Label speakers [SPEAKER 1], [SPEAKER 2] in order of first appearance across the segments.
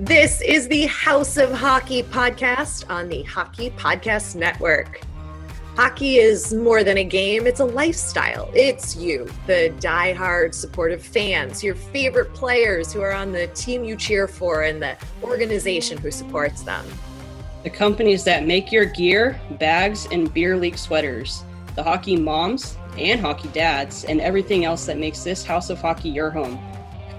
[SPEAKER 1] This is the House of Hockey podcast on the Hockey Podcast Network. Hockey is more than a game, it's a lifestyle. It's you, the diehard supportive fans, your favorite players who are on the team you cheer for and the organization who supports them.
[SPEAKER 2] The companies that make your gear, bags, and beer league sweaters. The hockey moms and hockey dads and everything else that makes this House of Hockey your home.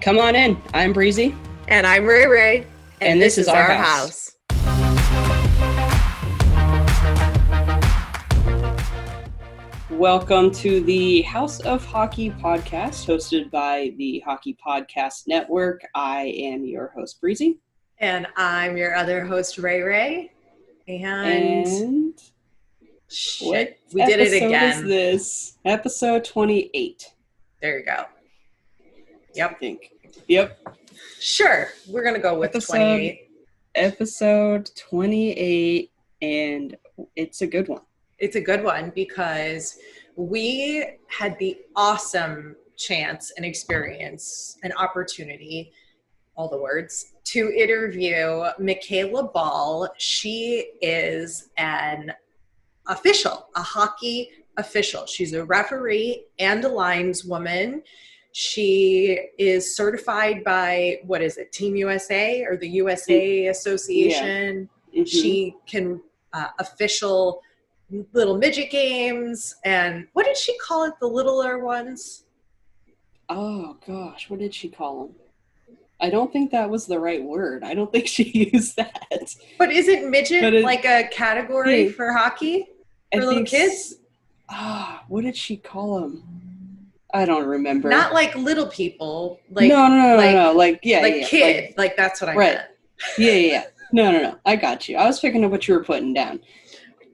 [SPEAKER 2] Come on in. I'm Breezy.
[SPEAKER 1] And I'm Rae Rae.
[SPEAKER 2] And this is our house. Welcome to the House of Hockey podcast, hosted by the Hockey Podcast Network. I am your host, Breezy.
[SPEAKER 1] And I'm your other host, Rae Rae. And shit, we did it again.
[SPEAKER 2] What episode is this? Episode 28.
[SPEAKER 1] There you go. Yep.
[SPEAKER 2] I think. Yep.
[SPEAKER 1] Sure. We're going to go with 28.
[SPEAKER 2] Episode 28, and it's a good one.
[SPEAKER 1] It's a good one because we had the awesome chance and experience and opportunity, all the words, to interview Michaela Bahl. She is an official, a hockey official. She's a referee and a lineswoman. She is certified by, what is it, Team USA or the USA Association. Yeah. Mm-hmm. She can official little midget games. And what did she call it, the littler ones?
[SPEAKER 2] Oh, gosh, what did she call them? I don't think that was the right word. I don't think she used that.
[SPEAKER 1] But isn't midget like a category for hockey for little kids?
[SPEAKER 2] What did she call them? I don't remember.
[SPEAKER 1] Not like little people. Like
[SPEAKER 2] no. Like
[SPEAKER 1] kid. Like that's what I meant.
[SPEAKER 2] Yeah. No. I got you. I was picking up what you were putting down.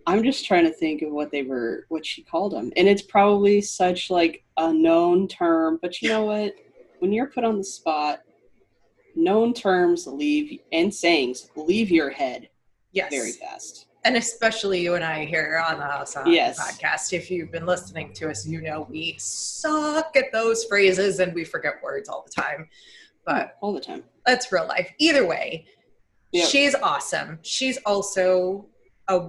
[SPEAKER 2] I'm just trying to think of what she called them. And it's probably such like a known term, but you know what? When you're put on the spot, known terms and sayings leave your head very fast.
[SPEAKER 1] And especially you and I here on the House of Hockey podcast. If you've been listening to us, you know we suck at those phrases and we forget words all the time. But
[SPEAKER 2] all the time.
[SPEAKER 1] That's real life. Either way, She's awesome. She's also a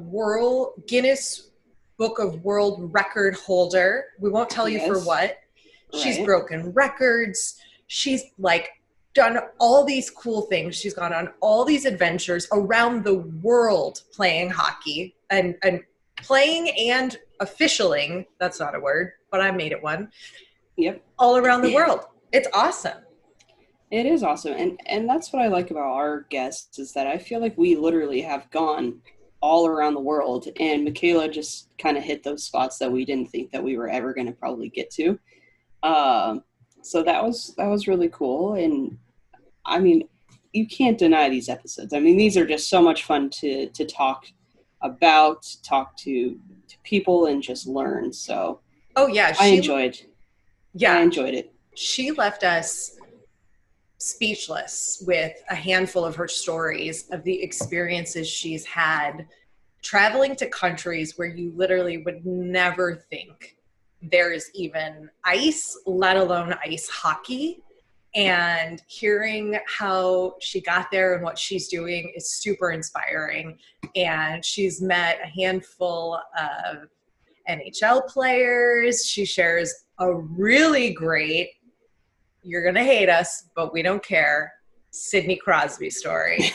[SPEAKER 1] Guinness Book of World Record holder. We won't tell you for what. Right. She's broken records. She's done all these cool things. She's gone on all these adventures around the world playing hockey and playing and officialing. That's not a word, but I made it one.
[SPEAKER 2] Yep.
[SPEAKER 1] All around the world. It's awesome.
[SPEAKER 2] It is awesome. And that's what I like about our guests is that I feel like we literally have gone all around the world, and Michaela just kind of hit those spots that we didn't think that we were ever going to probably get to. So that was really cool. And I mean, you can't deny these episodes. I mean, these are just so much fun to talk about, talk to people and just learn. So I enjoyed it.
[SPEAKER 1] She left us speechless with a handful of her stories of the experiences she's had traveling to countries where you literally would never think there's even ice, let alone ice hockey. And hearing how she got there and what she's doing is super inspiring. And she's met a handful of NHL players. She shares a really great, you're going to hate us, but we don't care, Sydney Crosby story.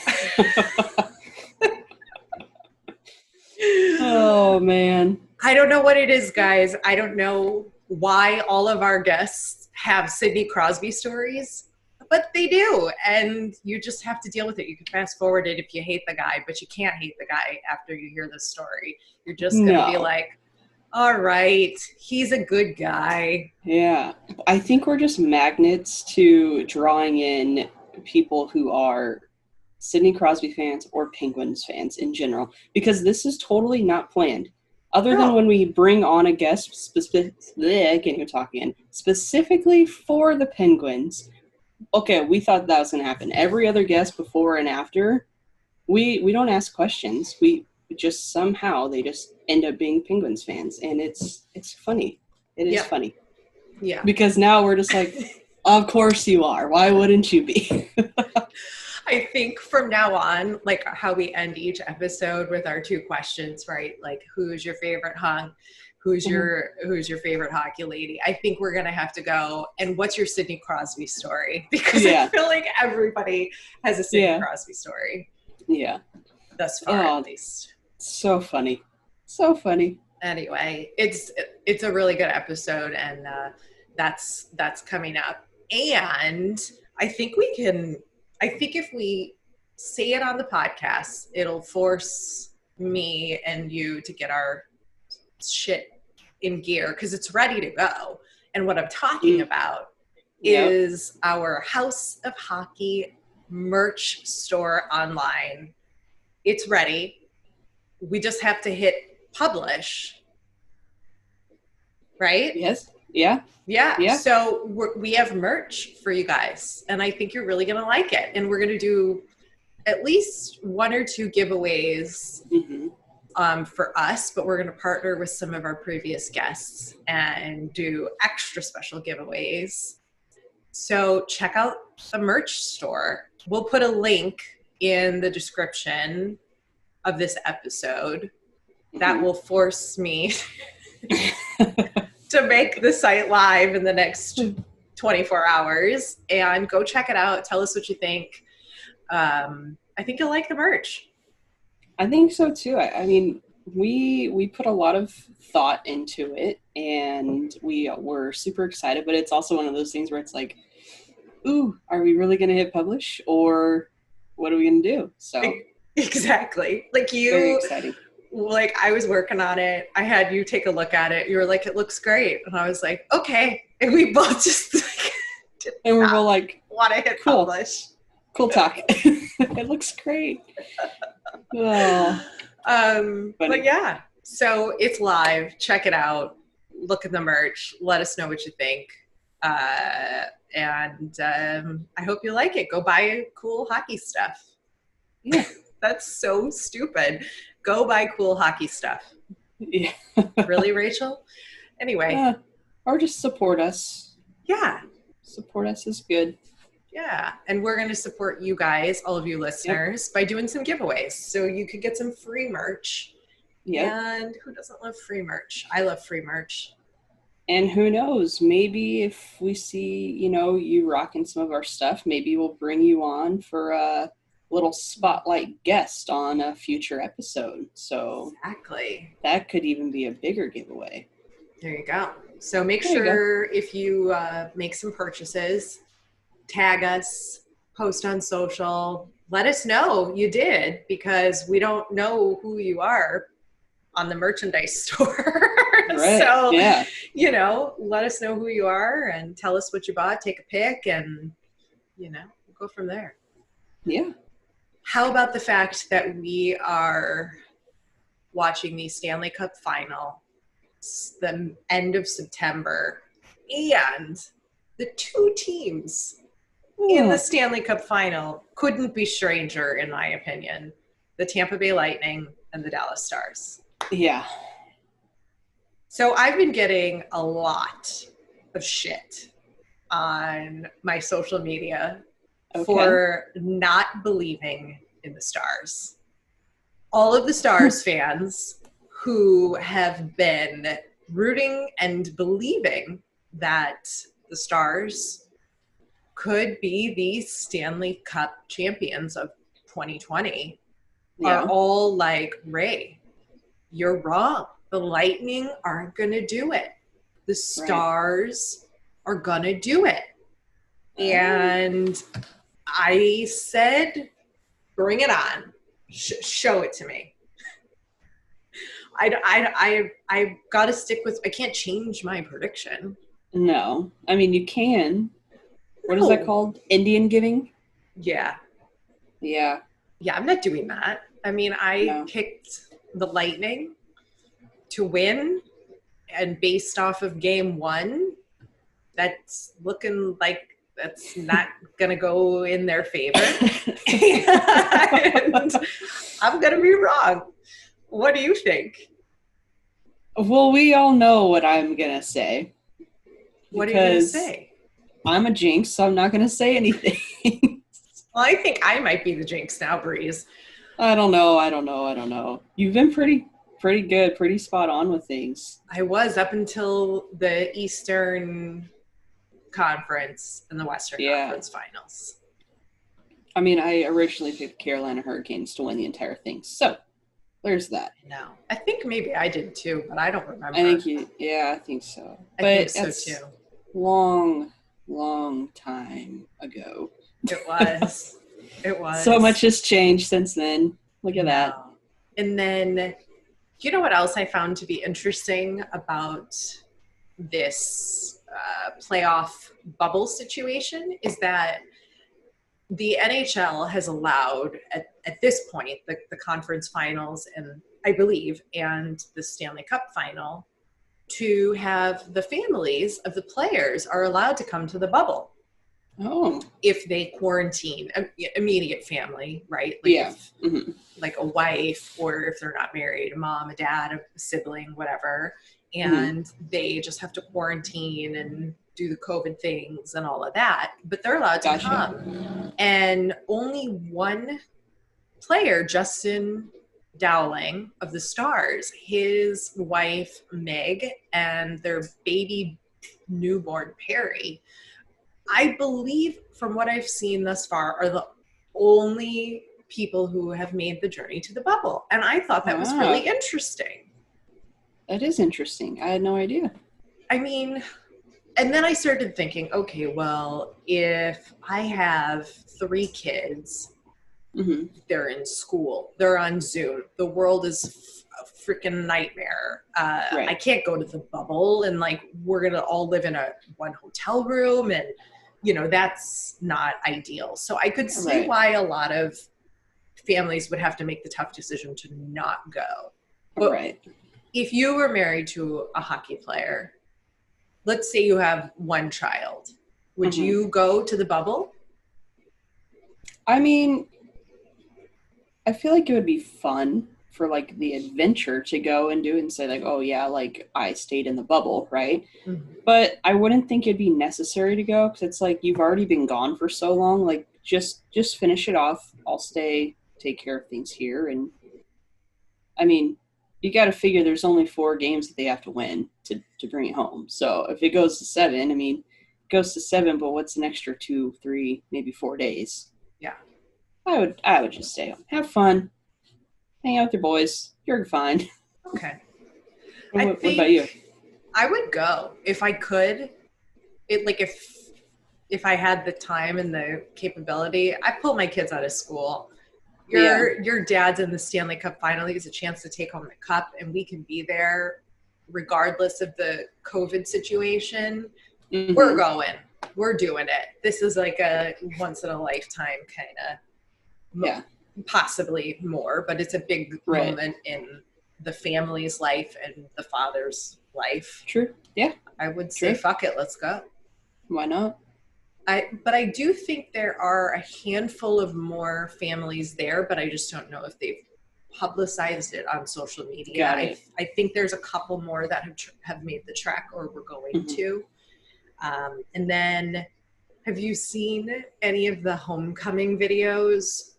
[SPEAKER 2] Oh, man.
[SPEAKER 1] I don't know what it is, guys. I don't know why all of our guests have Sydney Crosby stories, but they do. And you just have to deal with it. You can fast forward it if you hate the guy, but you can't hate the guy after you hear this story. You're just going to be like, all right, he's a good guy.
[SPEAKER 2] Yeah. I think we're just magnets to drawing in people who are Sydney Crosby fans or Penguins fans in general, because this is totally not planned. Other than when we bring on a guest specifically for the Penguins. Okay, we thought that was going to happen. Every other guest before and after, we don't ask questions. We just somehow they just end up being Penguins fans, and it's funny. It is funny.
[SPEAKER 1] Yeah.
[SPEAKER 2] Because now we're just like, of course you are. Why wouldn't you be?
[SPEAKER 1] I think from now on, like how we end each episode with our 2 questions, right? Like, who's your favorite hunk? Who's your favorite hockey lady? I think we're gonna have to go. And what's your Sydney Crosby story? Because I feel like everybody has a Sydney Crosby story.
[SPEAKER 2] Yeah,
[SPEAKER 1] thus far at least.
[SPEAKER 2] So funny, so funny.
[SPEAKER 1] Anyway, it's a really good episode, and that's coming up. And I think if we say it on the podcast, it'll force me and you to get our shit in gear because it's ready to go. And what I'm talking about is our House of Hockey merch store online. It's ready. We just have to hit publish. Right?
[SPEAKER 2] Yes. Yeah.
[SPEAKER 1] So we have merch for you guys, and I think you're really going to like it. And we're going to do at least 1 or 2 giveaways for us, but we're going to partner with some of our previous guests and do extra special giveaways. So check out the merch store. We'll put a link in the description of this episode that will force me to make the site live in the next 24 hours, and go check it out. Tell us what you think. I think you'll like the merch.
[SPEAKER 2] I think so too. I mean, we put a lot of thought into it, and we were super excited, but it's also one of those things where it's like, ooh, are we really going to hit publish, or what are we going to do? So
[SPEAKER 1] exactly. Like
[SPEAKER 2] very exciting.
[SPEAKER 1] Like I was working on it. I had you take a look at it. You were like, it looks great. And I was like, okay. And we both just
[SPEAKER 2] and we're both like,
[SPEAKER 1] want to hit publish.
[SPEAKER 2] Cool talk. It looks great. Oh,
[SPEAKER 1] but yeah, so it's live. Check it out. Look at the merch. Let us know what you think. And I hope you like it. Go buy cool hockey stuff.
[SPEAKER 2] Yeah.
[SPEAKER 1] That's so stupid. Go buy cool hockey stuff.
[SPEAKER 2] Yeah.
[SPEAKER 1] Really, Rachel? Anyway.
[SPEAKER 2] Or just support us.
[SPEAKER 1] Yeah.
[SPEAKER 2] Support us is good.
[SPEAKER 1] Yeah. And we're going to support you guys, all of you listeners, by doing some giveaways. So you could get some free merch. Yeah. And who doesn't love free merch? I love free merch.
[SPEAKER 2] And who knows, maybe if we see, you rocking some of our stuff, maybe we'll bring you on for a little spotlight guest on a future episode. So
[SPEAKER 1] exactly,
[SPEAKER 2] that could even be a bigger giveaway.
[SPEAKER 1] There you go. So make sure if you make some purchases, tag us, post on social, let us know you did, because we don't know who you are on the merchandise store.
[SPEAKER 2] Right.
[SPEAKER 1] So, let us know who you are and tell us what you bought, take a pic, and, we'll go from there.
[SPEAKER 2] Yeah.
[SPEAKER 1] How about the fact that we are watching the Stanley Cup final the end of September, and the 2 teams in the Stanley Cup final couldn't be stranger, in my opinion. The Tampa Bay Lightning and the Dallas Stars.
[SPEAKER 2] Yeah.
[SPEAKER 1] So I've been getting a lot of shit on my social media for not believing in the Stars. All of the Stars fans who have been rooting and believing that the Stars could be the Stanley Cup champions of 2020 are all like, Rae, you're wrong. The Lightning aren't going to do it. The Stars are going to do it. And I said, bring it on. Show it to me. I got to stick with, I can't change my prediction.
[SPEAKER 2] No. I mean, you can. What is that called? Indian giving?
[SPEAKER 1] Yeah.
[SPEAKER 2] Yeah.
[SPEAKER 1] Yeah, I'm not doing that. I mean, I picked the Lightning to win, and based off of game 1, that's looking like that's not going to go in their favor. And I'm going to be wrong. What do you think?
[SPEAKER 2] Well, we all know what I'm going to say.
[SPEAKER 1] What are you going to say?
[SPEAKER 2] I'm a jinx, so I'm not going to say anything.
[SPEAKER 1] Well, I think I might be the jinx now, Breeze.
[SPEAKER 2] I don't know. I don't know. I don't know. You've been pretty good, pretty spot on with things.
[SPEAKER 1] I was up until the Eastern Conference and the Western
[SPEAKER 2] Yeah.
[SPEAKER 1] Conference finals.
[SPEAKER 2] I mean, I originally picked Carolina Hurricanes to win the entire thing. So there's that.
[SPEAKER 1] No, I think maybe I did too, but I don't remember.
[SPEAKER 2] I think so.
[SPEAKER 1] I think so too.
[SPEAKER 2] Long time ago.
[SPEAKER 1] It was. It was.
[SPEAKER 2] So much has changed since then. Look at that.
[SPEAKER 1] And then, you know what else I found to be interesting about this playoff bubble situation is that the NHL has allowed at this point the conference finals and I believe and the Stanley Cup final to have the families of the players are allowed to come to the bubble.
[SPEAKER 2] Oh.
[SPEAKER 1] If they quarantine, immediate family, right? Like
[SPEAKER 2] yeah.
[SPEAKER 1] Like a wife, or if they're not married, a mom, a dad, a sibling, whatever. And they just have to quarantine and do the COVID things and all of that. But they're allowed to come. And only one player, Justin Dowling of the Stars, his wife, Meg, and their baby newborn, Perry, I believe from what I've seen thus far are the only people who have made the journey to the bubble. And I thought that was really interesting.
[SPEAKER 2] That is interesting. I had no idea.
[SPEAKER 1] I mean, and then I started thinking, okay, well, if I have 3 kids, they're in school, they're on Zoom, the world is a freaking nightmare. I can't go to the bubble and like we're going to all live in one hotel room and that's not ideal. So I could see why a lot of families would have to make the tough decision to not go. But if you were married to a hockey player, let's say you have one child, would you go to the bubble?
[SPEAKER 2] I mean, I feel like it would be fun for like the adventure to go and do it and say like, oh yeah, like I stayed in the bubble, right? But I wouldn't think it'd be necessary to go because it's like you've already been gone for so long. Like just finish it off. I'll stay, take care of things here. And I mean, you got to figure there's only 4 games that they have to win to bring it home. So if it goes to 7, I mean, it goes to 7, but what's an extra 2, 3, maybe 4 days?
[SPEAKER 1] Yeah.
[SPEAKER 2] I would just stay home. Have fun. Hang out with your boys. You're fine.
[SPEAKER 1] Okay.
[SPEAKER 2] What about you?
[SPEAKER 1] I would go if I could. If I had the time and the capability, I pull my kids out of school. Your dad's in the Stanley Cup final. He gets a chance to take home the cup, and we can be there regardless of the COVID situation. We're going. We're doing it. This is like a once in a lifetime kind of possibly more, but it's a big moment in the family's life and the father's life.
[SPEAKER 2] True. Yeah.
[SPEAKER 1] I would say, fuck it, let's go.
[SPEAKER 2] Why not?
[SPEAKER 1] But I do think there are a handful of more families there, but I just don't know if they've publicized it on social media. I think there's a couple more that have made the trek or were going to. And then have you seen any of the homecoming videos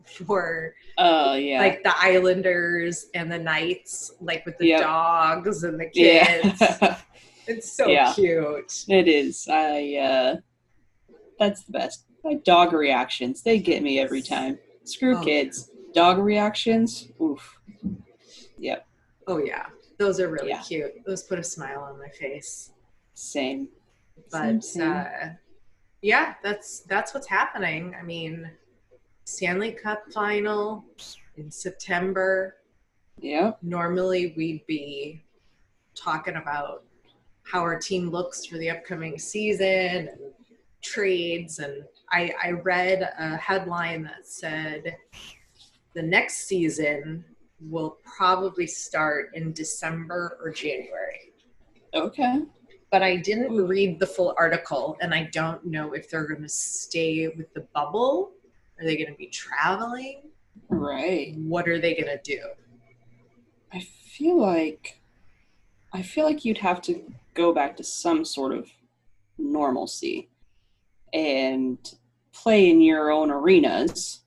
[SPEAKER 1] for like the Islanders and the Knights, like with the dogs and the kids? It's so cute.
[SPEAKER 2] It is. That's the best. My dog reactions, they get me every time. Screw kids. Dog reactions, oof. Yep.
[SPEAKER 1] Oh yeah, those are really cute. Those put a smile on my face.
[SPEAKER 2] Same.
[SPEAKER 1] But yeah, that's what's happening. I mean, Stanley Cup final in September.
[SPEAKER 2] Yeah.
[SPEAKER 1] Normally we'd be talking about how our team looks for the upcoming season and trades, and I read a headline that said the next season will probably start in December or January.
[SPEAKER 2] Okay.
[SPEAKER 1] But I didn't read the full article, and I don't know if they're going to stay with the bubble. Are they going to be traveling?
[SPEAKER 2] Right.
[SPEAKER 1] What are they going to do?
[SPEAKER 2] I feel like you'd have to go back to some sort of normalcy. And play in your own arenas.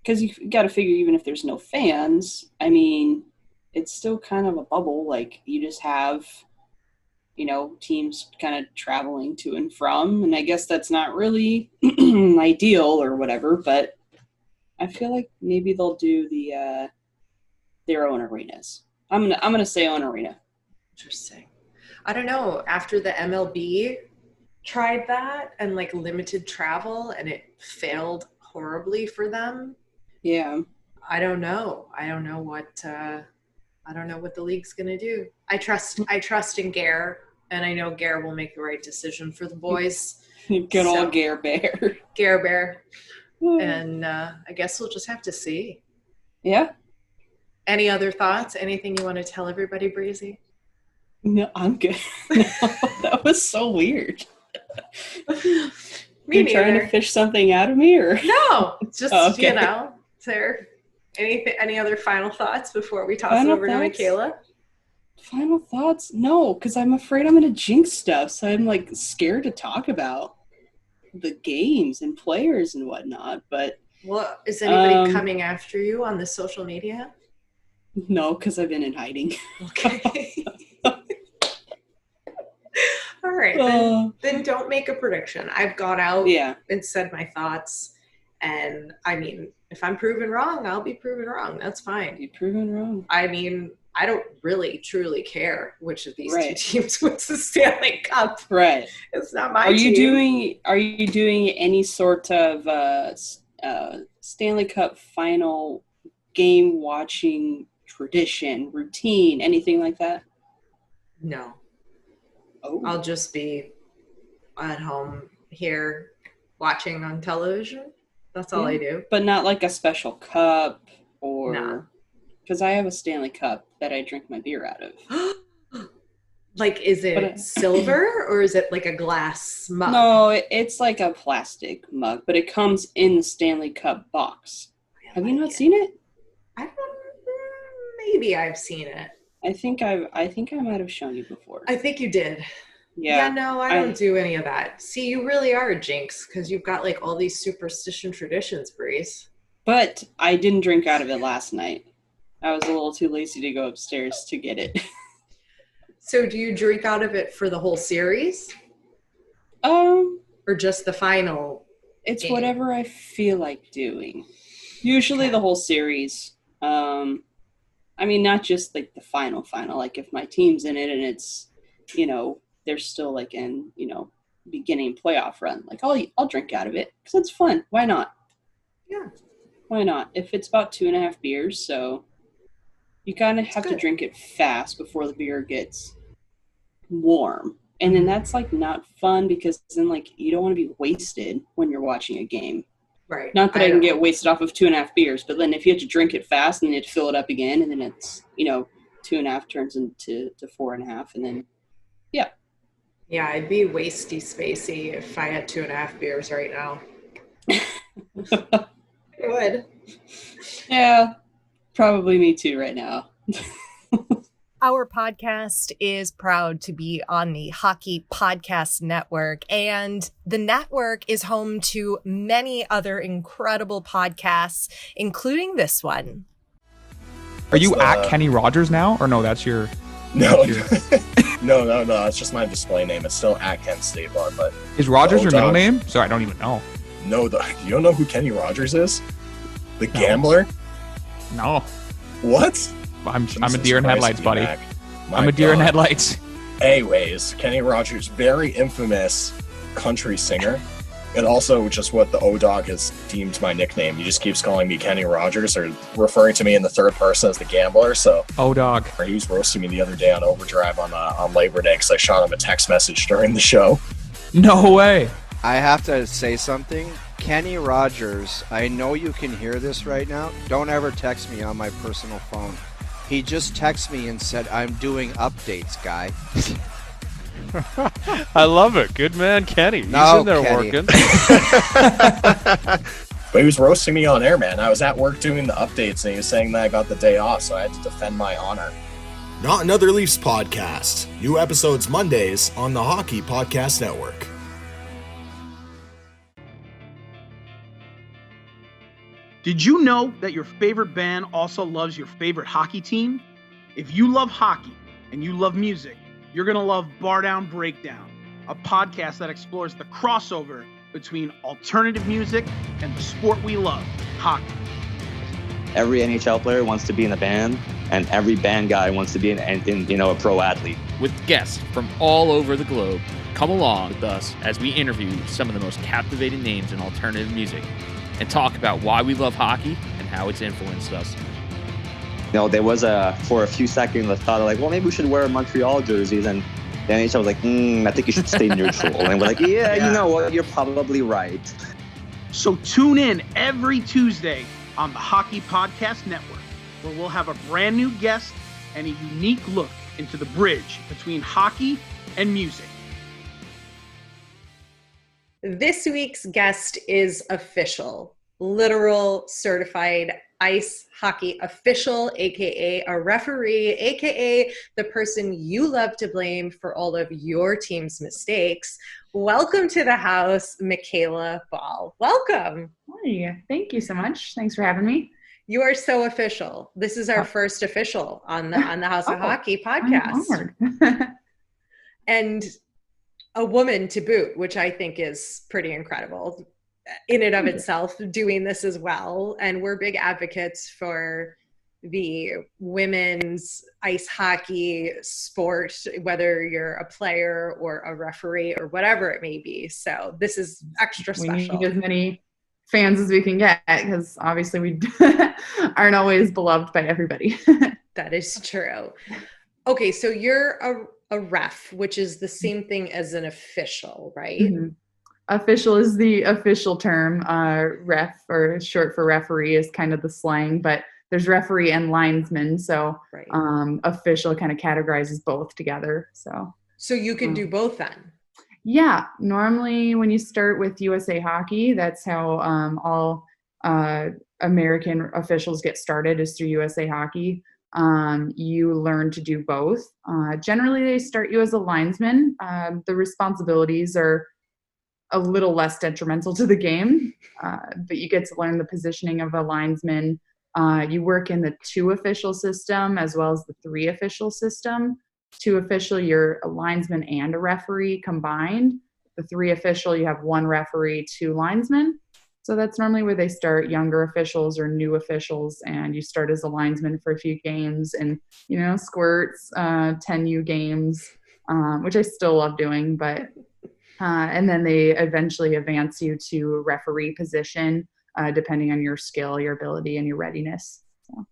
[SPEAKER 2] Because you got to figure, even if there's no fans, I mean, it's still kind of a bubble. Like, you just have, teams kind of traveling to and from. And I guess that's not really ideal or whatever, but I feel like maybe they'll do their own arenas. I'm gonna say own arena.
[SPEAKER 1] Interesting. I don't know. After the MLB tried that and like limited travel, and it failed horribly for them.
[SPEAKER 2] Yeah.
[SPEAKER 1] I don't know. I don't know what the league's gonna do. I trust in Gare, and I know Gare will make the right decision for the boys.
[SPEAKER 2] Good old Gare Bear.
[SPEAKER 1] Gare Bear. And I guess we'll just have to see.
[SPEAKER 2] Yeah. Any
[SPEAKER 1] other thoughts? Anything you want to tell everybody, Breezy?
[SPEAKER 2] No, I'm good. No, that was so weird. You're trying to fish something out of me, or
[SPEAKER 1] no? Just is there any other final thoughts before we toss it over to Michaela?
[SPEAKER 2] Final thoughts? No, because I'm afraid I'm going to jinx stuff, so I'm like scared to talk about the games and players and whatnot. But
[SPEAKER 1] well, is anybody coming after you on the social media?
[SPEAKER 2] No, because I've been in hiding.
[SPEAKER 1] Okay. All right, then don't make a prediction. I've gone out and said my thoughts, and I mean, if I'm proven wrong, I'll be proven wrong. That's fine.
[SPEAKER 2] Be proven wrong.
[SPEAKER 1] I mean, I don't really truly care which of these two teams wins the Stanley Cup.
[SPEAKER 2] Right.
[SPEAKER 1] It's not my team.
[SPEAKER 2] Are you doing any sort of Stanley Cup final game watching tradition, routine, anything like that?
[SPEAKER 1] No.
[SPEAKER 2] Oh.
[SPEAKER 1] I'll just be at home here watching on television. That's all I do.
[SPEAKER 2] But not like a special cup or... Nah. Because I have a Stanley Cup that I drink my beer out of.
[SPEAKER 1] Like, is it silver or is it like a glass mug?
[SPEAKER 2] No, it's like a plastic mug, but it comes in the Stanley Cup box. Have you not seen it?
[SPEAKER 1] Maybe I've seen it.
[SPEAKER 2] I think I might have shown you before.
[SPEAKER 1] I think you did.
[SPEAKER 2] Yeah.
[SPEAKER 1] Yeah, no, I don't do any of that. See, you really are a jinx because you've got like all these superstition traditions, Breeze.
[SPEAKER 2] But I didn't drink out of it last night. I was a little too lazy to go upstairs to get it.
[SPEAKER 1] So do you drink out of it for the whole series? Or just the final?
[SPEAKER 2] It's game? Whatever I feel like doing. Usually the whole series. I mean, not just like the final. Like if my team's in it and it's, they're still like in, beginning playoff run. Like I'll drink out of it because it's fun. Why not?
[SPEAKER 1] Yeah.
[SPEAKER 2] Why not? If it's about 2.5 beers, so you kind of have to drink it fast before the beer gets warm. And then that's like not fun because then like you don't want to be wasted when you're watching a game.
[SPEAKER 1] Right.
[SPEAKER 2] Not that I can get wasted off of 2.5 beers, but then if you have to drink it fast and then you have to fill it up again, and then it's, 2.5 turns into 4.5, and then, yeah.
[SPEAKER 1] Yeah, I'd be wasty spacey if I had 2.5 beers right now. I would.
[SPEAKER 2] Yeah, probably me too right now.
[SPEAKER 3] Our podcast is proud to be on the Hockey Podcast Network, and the network is home to many other incredible podcasts, including this one.
[SPEAKER 4] Are you at Kenny Rogers now? Or no, that's your...
[SPEAKER 5] No, no, it's just my display name. It's still at Kent Stabler, but...
[SPEAKER 4] Is Rogers your middle name? Sorry, I don't even know.
[SPEAKER 5] No, you don't know who Kenny Rogers is? The gambler?
[SPEAKER 4] No.
[SPEAKER 5] What?
[SPEAKER 4] I'm a deer in headlights, buddy. I'm a deer in headlights.
[SPEAKER 5] Anyways, Kenny Rogers, very infamous country singer. And also just what the O-Dog has deemed my nickname. He just keeps calling me Kenny Rogers or referring to me in the third person as the gambler. So
[SPEAKER 4] O-Dog.
[SPEAKER 5] He was roasting me the other day on Overdrive on Labor Day because I shot him a text message during the show.
[SPEAKER 4] No way.
[SPEAKER 6] I have to say something. Kenny Rogers, I know you can hear this right now. Don't ever text me on my personal phone. He just texted me and said, I'm doing updates, guy.
[SPEAKER 7] I love it. Good man, Kenny. He's
[SPEAKER 6] no,
[SPEAKER 7] in there
[SPEAKER 6] Kenny.
[SPEAKER 7] working.
[SPEAKER 5] But he was roasting me on air, man. I was at work doing the updates, and he was saying that I got the day off, so I had to defend my honor.
[SPEAKER 8] Not Another Leafs podcast. New episodes Mondays on the Hockey Podcast Network.
[SPEAKER 9] Did you know that your favorite band also loves your favorite hockey team? If you love hockey and you love music, you're going to love Bar Down Breakdown, a podcast that explores the crossover between alternative music and the sport we love, hockey.
[SPEAKER 10] Every NHL player wants to be in a band, and every band guy wants to be in a pro athlete.
[SPEAKER 4] With guests from all over the globe, come along with us as we interview some of the most captivating names in alternative music and talk about why we love hockey and how it's influenced us.
[SPEAKER 10] There was for a few seconds a thought of maybe we should wear Montreal jerseys, and the NHL was like, I think you should stay neutral. And we're like, yeah, you know what, you're probably right.
[SPEAKER 9] So tune in every Tuesday on the Hockey Podcast Network, where we'll have a brand new guest and a unique look into the bridge between hockey and music.
[SPEAKER 1] This week's guest is official, literal certified ice hockey official, aka a referee, aka the person you love to blame for all of your team's mistakes. Welcome to the house, Michaela Bahl. Welcome.
[SPEAKER 11] Hi, thank you so much. Thanks for having me.
[SPEAKER 1] You are so official. This is our first official on the House of Hockey podcast. And a woman to boot, which I think is pretty incredible in and of itself, doing this as well. And we're big advocates for the women's ice hockey sport, whether you're a player or a referee or whatever it may be. So this is extra special.
[SPEAKER 11] We need as many fans as we can get, because obviously we aren't always beloved by everybody.
[SPEAKER 1] That is true. Okay, so you're a ref, which is the same thing as an official, right?
[SPEAKER 11] Mm-hmm. Official is the official term. Ref, or short for referee, is kind of the slang, but there's referee and linesman. So
[SPEAKER 1] right.
[SPEAKER 11] Official kind of categorizes both together. So
[SPEAKER 1] you can do both then?
[SPEAKER 11] Yeah. Normally when you start with USA Hockey, that's how all American officials get started, is through USA Hockey. You learn to do both. Generally, they start you as a linesman. The responsibilities are a little less detrimental to the game, but you get to learn the positioning of a linesman. You work in the 2 official system as well as the 3 official system. 2 official, you're a linesman and a referee combined. The 3 official, you have 1 referee, 2 linesmen. So that's normally where they start younger officials or new officials, and you start as a linesman for a few games and, squirts, 10U games, which I still love doing, but and then they eventually advance you to referee position, depending on your skill, your ability, and your readiness. So,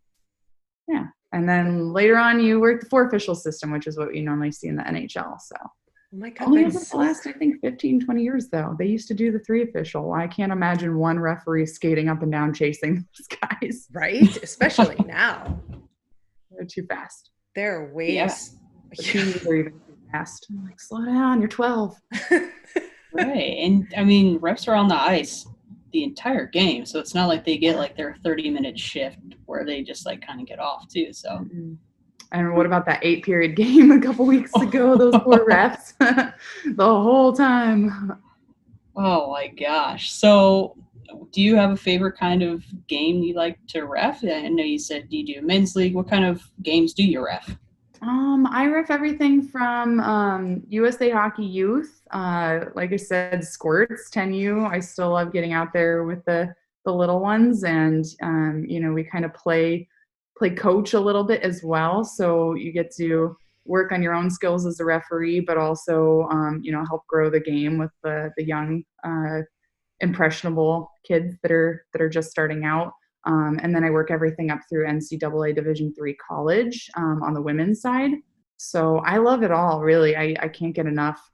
[SPEAKER 11] yeah. And then later on, you work the 4 official system, which is what you normally see in the NHL. So,
[SPEAKER 1] oh my God,
[SPEAKER 11] only over the last, I think, 15, 20 years, though. They used to do the 3 official. I can't imagine one referee skating up and down chasing those guys.
[SPEAKER 1] Right? Especially now.
[SPEAKER 11] They're too fast.
[SPEAKER 1] They're way.
[SPEAKER 11] Yeah. The teams are even too fast. I'm like, slow down, you're 12.
[SPEAKER 2] Right. And, I mean, refs are on the ice the entire game, so it's not like they get, their 30-minute shift where they just, kind of get off, too, so...
[SPEAKER 11] Mm-hmm. And what about that 8-period game a couple weeks ago? Those poor refs the whole time.
[SPEAKER 2] Oh my gosh. So do you have a favorite kind of game you like to ref? I know you said you do men's league. What kind of games do you ref?
[SPEAKER 11] I ref everything from USA Hockey Youth. Like I said, squirts, 10U. I still love getting out there with the little ones, and we kind of play coach a little bit as well. So you get to work on your own skills as a referee, but also, help grow the game with the young, impressionable kids that are just starting out. And then I work everything up through NCAA Division III college on the women's side. So I love it all, really. I can't get enough.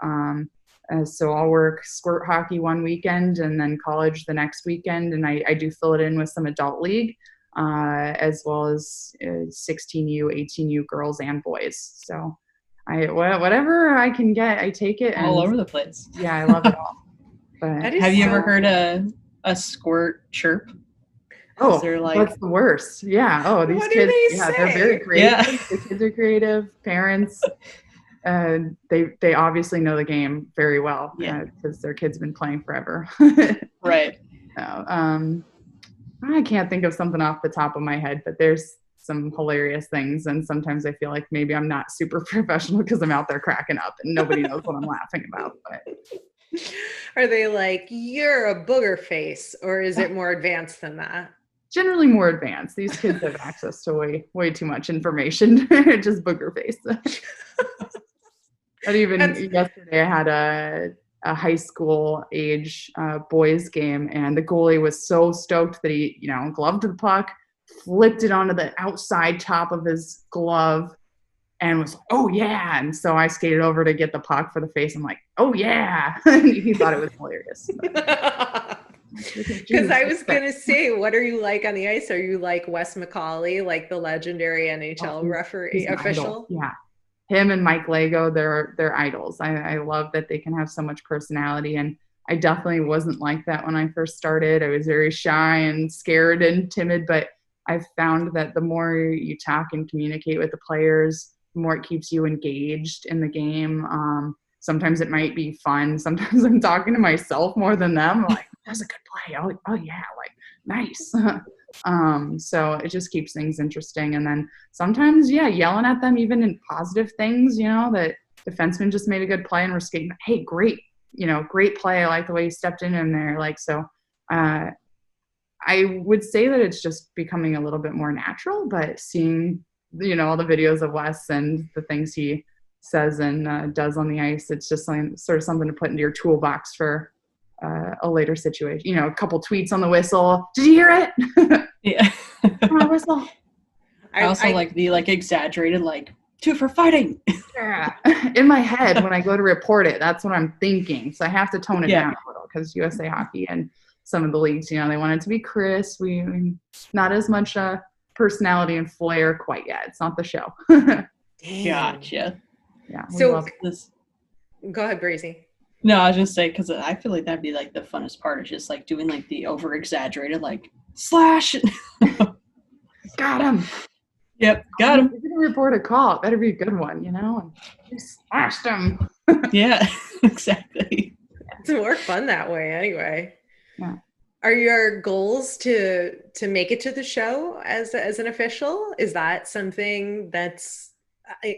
[SPEAKER 11] So I'll work squirt hockey one weekend and then college the next weekend. And I do fill it in with some adult league, as well as 16U, 18U girls and boys. So whatever I can get, I take it.
[SPEAKER 2] All over the place.
[SPEAKER 11] Yeah, I love it all. But
[SPEAKER 2] have you ever heard a squirt chirp?
[SPEAKER 11] Oh, that's the worst. Yeah. Oh, these
[SPEAKER 1] what
[SPEAKER 11] kids,
[SPEAKER 1] do they say?
[SPEAKER 11] They're very creative.
[SPEAKER 2] Yeah.
[SPEAKER 11] The kids are creative. Parents, they obviously know the game very well, because their kids been playing forever.
[SPEAKER 2] Right.
[SPEAKER 11] I can't think of something off the top of my head, but there's some hilarious things. And sometimes I feel like maybe I'm not super professional because I'm out there cracking up and nobody knows what I'm laughing about. But
[SPEAKER 1] Are they like, you're a booger face, or is it more advanced than that?
[SPEAKER 11] generally more advanced. These kids have access to way too much information. Just booger face. But even yesterday, I had a high school age boys game, and the goalie was so stoked that he, gloved the puck, flipped it onto the outside top of his glove, and was like, "Oh yeah!" And so I skated over to get the puck for the face. I'm like, "Oh yeah!" He thought it was hilarious.
[SPEAKER 1] Because I was gonna say, what are you like on the ice? Are you like Wes McCauley, like the legendary NHL referee official?
[SPEAKER 11] Yeah. Him and Mike Lego, they're idols. I love that they can have so much personality, and I definitely wasn't like that when I first started. I was very shy and scared and timid, but I've found that the more you talk and communicate with the players, the more it keeps you engaged in the game. Sometimes it might be fun. Sometimes I'm talking to myself more than them. I'm like, that's a good play. Oh yeah, like nice. So it just keeps things interesting. And then sometimes, yelling at them even in positive things, that defenseman just made a good play and we're skating, hey, great play. I like the way you stepped in there. I would say that it's just becoming a little bit more natural, but seeing, all the videos of Wes and the things he says and does on the ice, it's just something to put into your toolbox for a later situation. A couple tweets on the whistle. Did you hear it?
[SPEAKER 2] Yeah.
[SPEAKER 11] On whistle.
[SPEAKER 2] I also like the exaggerated 2 for fighting.
[SPEAKER 11] Yeah. In my head when I go to report it, that's what I'm thinking. So I have to tone it down a little because USA Hockey and some of the leagues, they want it to be crisp. We not as much personality and flair quite yet. It's not the show.
[SPEAKER 2] Gotcha.
[SPEAKER 11] Yeah.
[SPEAKER 1] So go ahead, Breezy.
[SPEAKER 2] No, I was just saying because I feel like that'd be the funnest part is just doing the over exaggerated slash.
[SPEAKER 11] Got him.
[SPEAKER 2] Yep, got him.
[SPEAKER 11] You're gonna report a call. It better be a good one, And you slashed him.
[SPEAKER 2] Yeah, exactly.
[SPEAKER 1] It's more fun that way, anyway.
[SPEAKER 11] Yeah.
[SPEAKER 1] Are your goals to make it to the show as an official? Is that something that's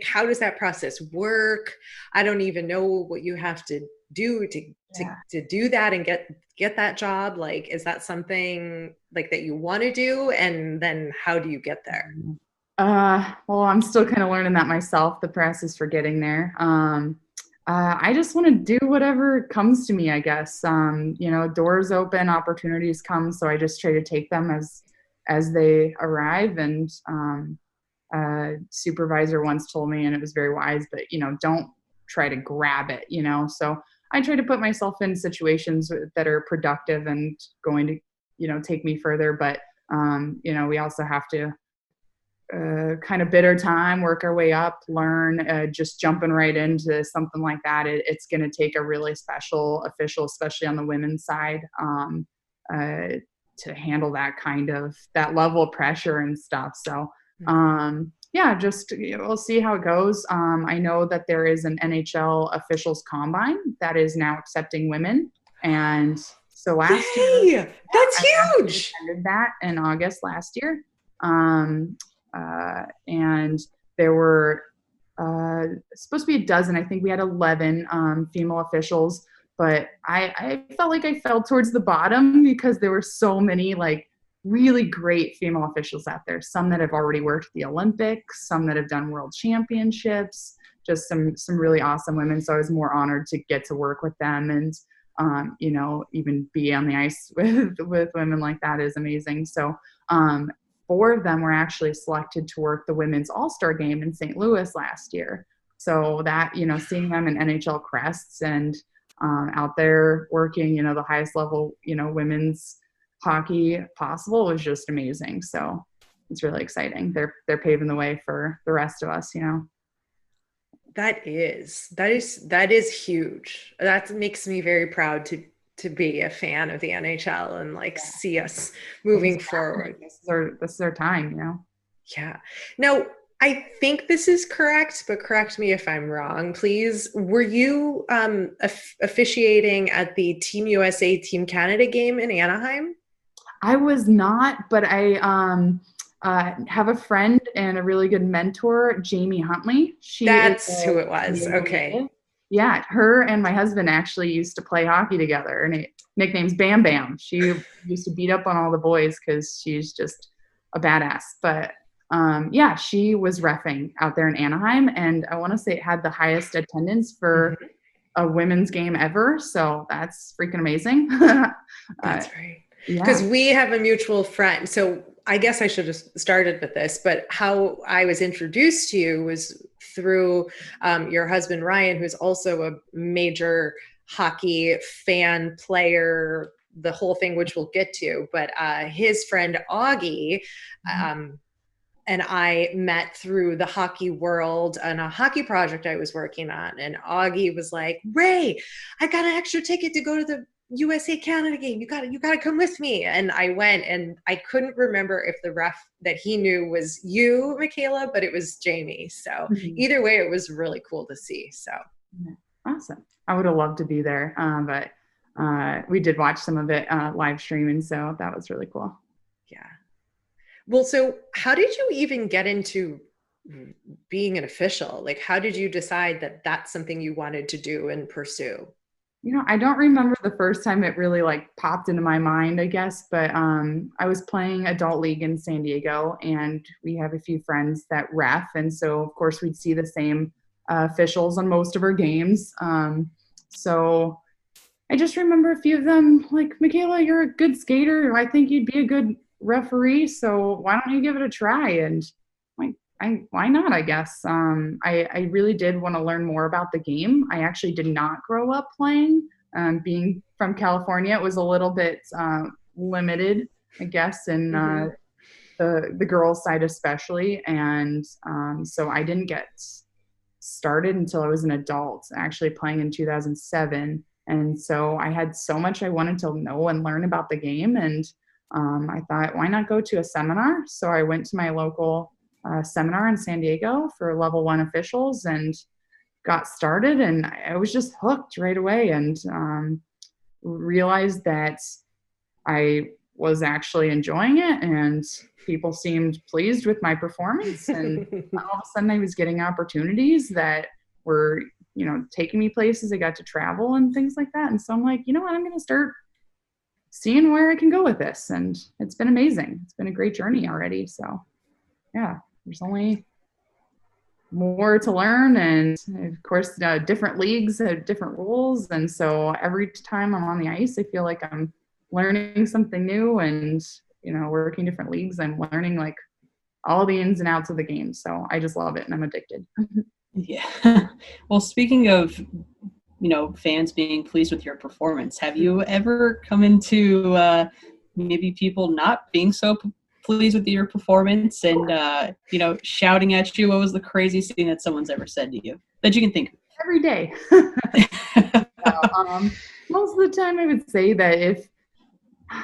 [SPEAKER 1] how does that process work? I don't even know what you have to do to do that and get that job. Is that something that you want to do? And then how do you get there?
[SPEAKER 11] Well, I'm still kind of learning that myself. The process for getting there. I just want to do whatever comes to me, I guess. Doors open, opportunities come. So I just try to take them as they arrive. And supervisor once told me, and it was very wise, but, don't try to grab it, So I try to put myself in situations that are productive and going to, take me further. But, we also have to kind of bid our time, work our way up, learn, just jumping right into something like that. It's going to take a really special official, especially on the women's side, to handle that level of pressure and stuff. So, we'll see how it goes. I know that there is an NHL officials combine that is now accepting women. And so last year,
[SPEAKER 1] that's huge.
[SPEAKER 11] I attended that in August last year. And there were supposed to be a dozen. I think we had 11 female officials, but I felt like I fell towards the bottom because there were so many really great female officials out there. Some that have already worked the Olympics, some that have done world championships, just some really awesome women. So I was more honored to get to work with them and, even be on the ice with women like that is amazing. So, 4 of them were actually selected to work the women's all-star game in St. Louis last year. So that, seeing them in NHL crests and out there working, the highest level, women's hockey possible was just amazing. So it's really exciting. They're paving the way for the rest of us,
[SPEAKER 1] That is huge. That makes me very proud to be a fan of the NHL and see us moving forward.
[SPEAKER 11] This is our time,
[SPEAKER 1] Yeah. Now, I think this is correct, but correct me if I'm wrong, please. Were you officiating at the Team USA, Team Canada game in Anaheim?
[SPEAKER 11] I was not, but I have a friend and a really good mentor, Jamie Huntley.
[SPEAKER 1] That's who it was. Okay.
[SPEAKER 11] Native. Yeah, her and my husband actually used to play hockey together, and nickname's Bam Bam. She used to beat up on all the boys because she's just a badass. But yeah, she was reffing out there in Anaheim, and I want to say it had the highest attendance for a women's game ever. So that's freaking amazing.
[SPEAKER 1] That's right.
[SPEAKER 11] Yeah.
[SPEAKER 1] Because we have a mutual friend. So I guess I should have started with this, but how I was introduced to you was through your husband, Ryan, who's also a major hockey fan, player, the whole thing, which we'll get to. But his friend, Augie, and I met through the hockey world on a hockey project I was working on. And Augie was like, Ray, I got an extra ticket to go to the USA Canada game. You gotta come with me. And I went, and I couldn't remember if the ref that he knew was you, Michaela, but it was Jamie. So either way, it was really cool to see. So
[SPEAKER 11] awesome. I would have loved to be there. But we did watch some of it live streaming. So that was really cool.
[SPEAKER 1] Yeah. Well, so how did you even get into being an official? Like, how did you decide that that's something you wanted to do and pursue?
[SPEAKER 11] You know, I don't remember the first time it really like popped into my mind, I guess, but I was playing adult league in San Diego, and we have a few friends that ref. And so of course we'd see the same officials on most of our games. So I just remember a few of them like, Michaela, you're a good skater. I think you'd be a good referee. So why don't you give it a try? And why not, I guess. I really did want to learn more about the game. I actually did not grow up playing. Being from California, it was a little bit limited, I guess, in the girls' side especially. And so I didn't get started until I was an adult, actually playing in 2007. And so I had so much I wanted to know and learn about the game. And I thought, why not go to a seminar? So I went to my local seminar in San Diego for level 1 officials and got started, and I was just hooked right away, and realized that I was actually enjoying it, and people seemed pleased with my performance, and all of a sudden I was getting opportunities that were, you know, taking me places. I got to travel and things like that. And so I'm like, you know what, I'm going to start seeing where I can go with this. And it's been amazing. It's been a great journey already. So yeah, there's only more to learn, and of course different leagues have different rules, and so every time I'm on the ice I feel like I'm learning something new, and you know, working different leagues, I'm learning like all the ins and outs of the game. So I just love it, and I'm addicted.
[SPEAKER 2] Yeah. Well, speaking of, you know, fans being pleased with your performance, have you ever come into maybe people not being so pleased with your performance and, you know, shouting at you? What was the craziest thing that someone's ever said to you that you can think of?
[SPEAKER 11] Every day. Most of the time I would say that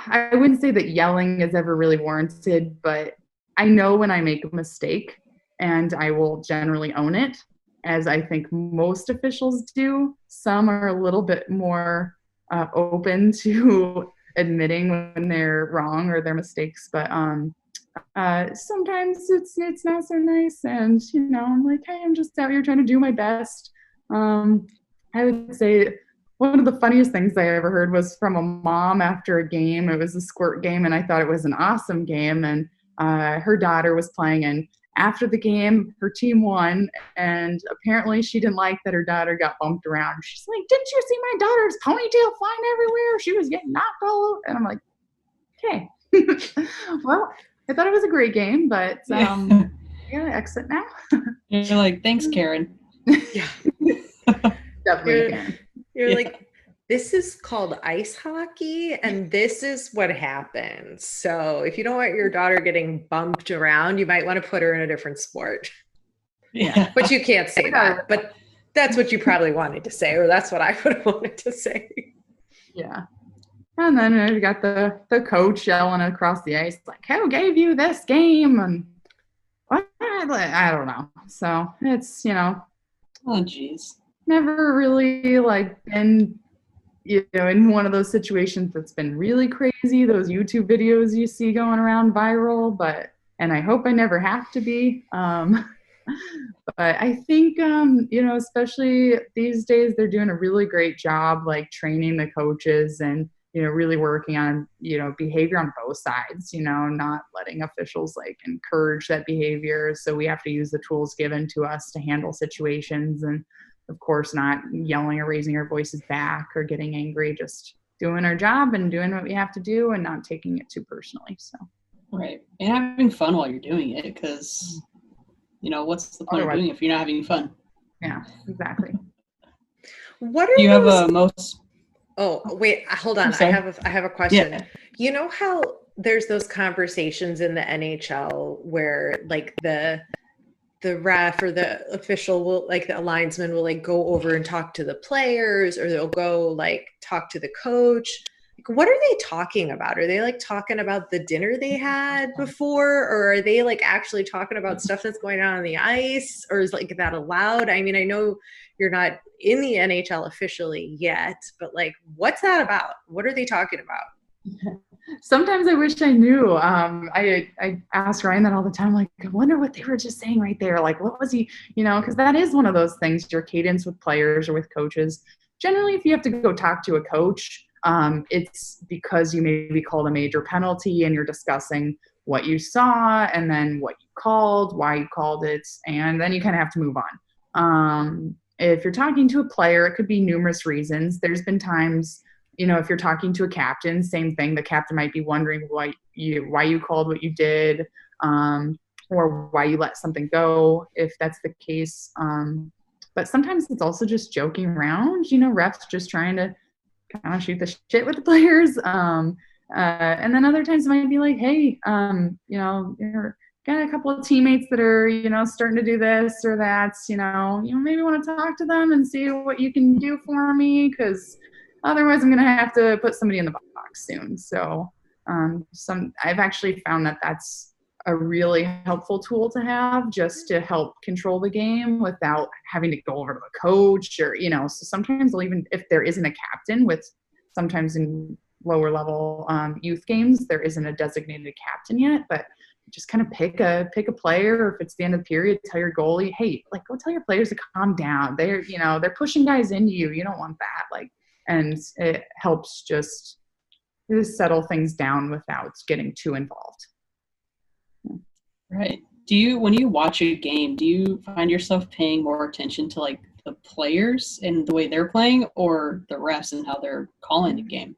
[SPEAKER 11] I wouldn't say that yelling is ever really warranted, but I know when I make a mistake, and I will generally own it, as I think most officials do. Some are a little bit more open to admitting when they're wrong or their mistakes, but sometimes it's not so nice, and you know, I'm like, hey, I'm just out here trying to do my best. I would say one of the funniest things I ever heard was from a mom after a game. It was a squirt game, and I thought it was an awesome game, and her daughter was playing, and after the game, her team won, and apparently she didn't like that her daughter got bumped around. She's like, didn't you see my daughter's ponytail flying everywhere? She was getting knocked all over. And I'm like, okay. Well, I thought it was a great game, but I gotta exit now.
[SPEAKER 2] You're like, thanks, Karen.
[SPEAKER 1] Yeah.
[SPEAKER 11] Definitely Karen.
[SPEAKER 1] You're like, this is called ice hockey, and this is what happens. So if you don't want your daughter getting bumped around, you might want to put her in a different sport.
[SPEAKER 2] Yeah.
[SPEAKER 1] But you can't say that. But that's what you probably wanted to say, or that's what I would have wanted to say.
[SPEAKER 11] Yeah. And then we got the coach yelling across the ice, like, who gave you this game? And what? I don't know. So it's, you know.
[SPEAKER 2] Oh, geez.
[SPEAKER 11] Never really, like, been in one of those situations that's been really crazy, those YouTube videos you see going around viral, and I hope I never have to be. But I think, especially these days, they're doing a really great job, like training the coaches and, really working on, behavior on both sides, not letting officials like encourage that behavior. So we have to use the tools given to us to handle situations, and of course, not yelling or raising our voices back or getting angry, just doing our job and doing what we have to do and not taking it too personally. So.
[SPEAKER 2] Right. And having fun while you're doing it, because, what's the point of doing it if you're not having fun?
[SPEAKER 11] Yeah, exactly.
[SPEAKER 1] What are
[SPEAKER 2] you
[SPEAKER 1] those...
[SPEAKER 2] have a most...
[SPEAKER 1] Oh, wait, hold on. I have a question. Yeah. You know how there's those conversations in the NHL where like the ref or the official will, like the linesman will like go over and talk to the players, or they'll go like talk to the coach. Like, what are they talking about? Are they like talking about the dinner they had before, or are they like actually talking about stuff that's going on the ice, or is like that allowed? I mean, I know you're not in the NHL officially yet, but like, what's that about? What are they talking about?
[SPEAKER 11] Sometimes I wish I knew. I ask Ryan that all the time, like, I wonder what they were just saying right there. Like, what was he, because that is one of those things, your cadence with players or with coaches. Generally, if you have to go talk to a coach, it's because you maybe called a major penalty and you're discussing what you saw and then what you called, why you called it, and then you kind of have to move on. If you're talking to a player, it could be numerous reasons. There's been times, if you're talking to a captain, same thing. The captain might be wondering why you called what you did, or why you let something go, if that's the case. But sometimes it's also just joking around, refs just trying to kind of shoot the shit with the players. And then other times it might be like, hey, you're got a couple of teammates that are, starting to do this or that, maybe want to talk to them and see what you can do for me, because otherwise I'm going to have to put somebody in the box soon. So I've actually found that that's a really helpful tool to have, just to help control the game without having to go over to the coach or, so sometimes even if there isn't a captain, with sometimes in lower level youth games, there isn't a designated captain yet, but just kind of pick a player, or if it's the end of the period, tell your goalie, hey, like, go tell your players to calm down. They're pushing guys into you. You don't want that. And it helps just settle things down without getting too involved.
[SPEAKER 2] Right. When you watch a game, do you find yourself paying more attention to like the players and the way they're playing, or the refs and how they're calling the game?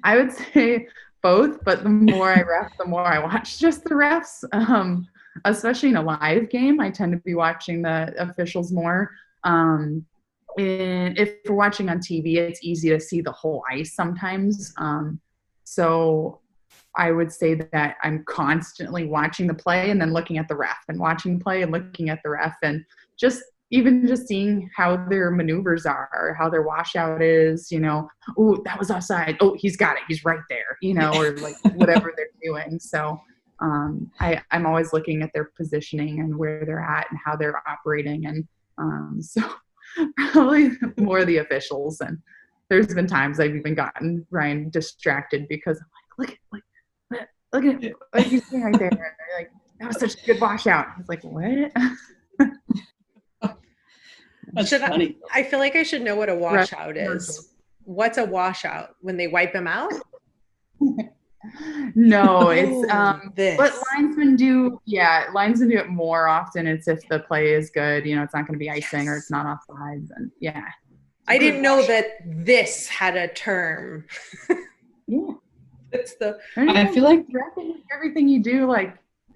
[SPEAKER 11] I would say both, but the more I ref, the more I watch just the refs. Especially in a live game, I tend to be watching the officials more. And if we're watching on TV, it's easy to see the whole ice sometimes. So I would say that I'm constantly watching the play and then looking at the ref, and watching the play and looking at the ref, and just seeing how their maneuvers are, how their washout is, oh, that was offside. Oh, he's got it. He's right there, or like whatever they're doing. So I'm always looking at their positioning and where they're at and how they're operating. And so probably more the officials. And there's been times I've even gotten Ryan distracted because I'm like, look at what he's doing right there. And they're like, that was such a good washout. I was like, what?
[SPEAKER 2] That's funny.
[SPEAKER 1] I feel like I should know what a washout is. What's a washout? When they wipe them out?
[SPEAKER 11] No, it's but linesmen do it more often. It's if the play is good, it's not going to be icing, or it's not offsides, and yeah.
[SPEAKER 1] I didn't know that this had a term.
[SPEAKER 11] Yeah.
[SPEAKER 2] I feel like
[SPEAKER 11] everything you do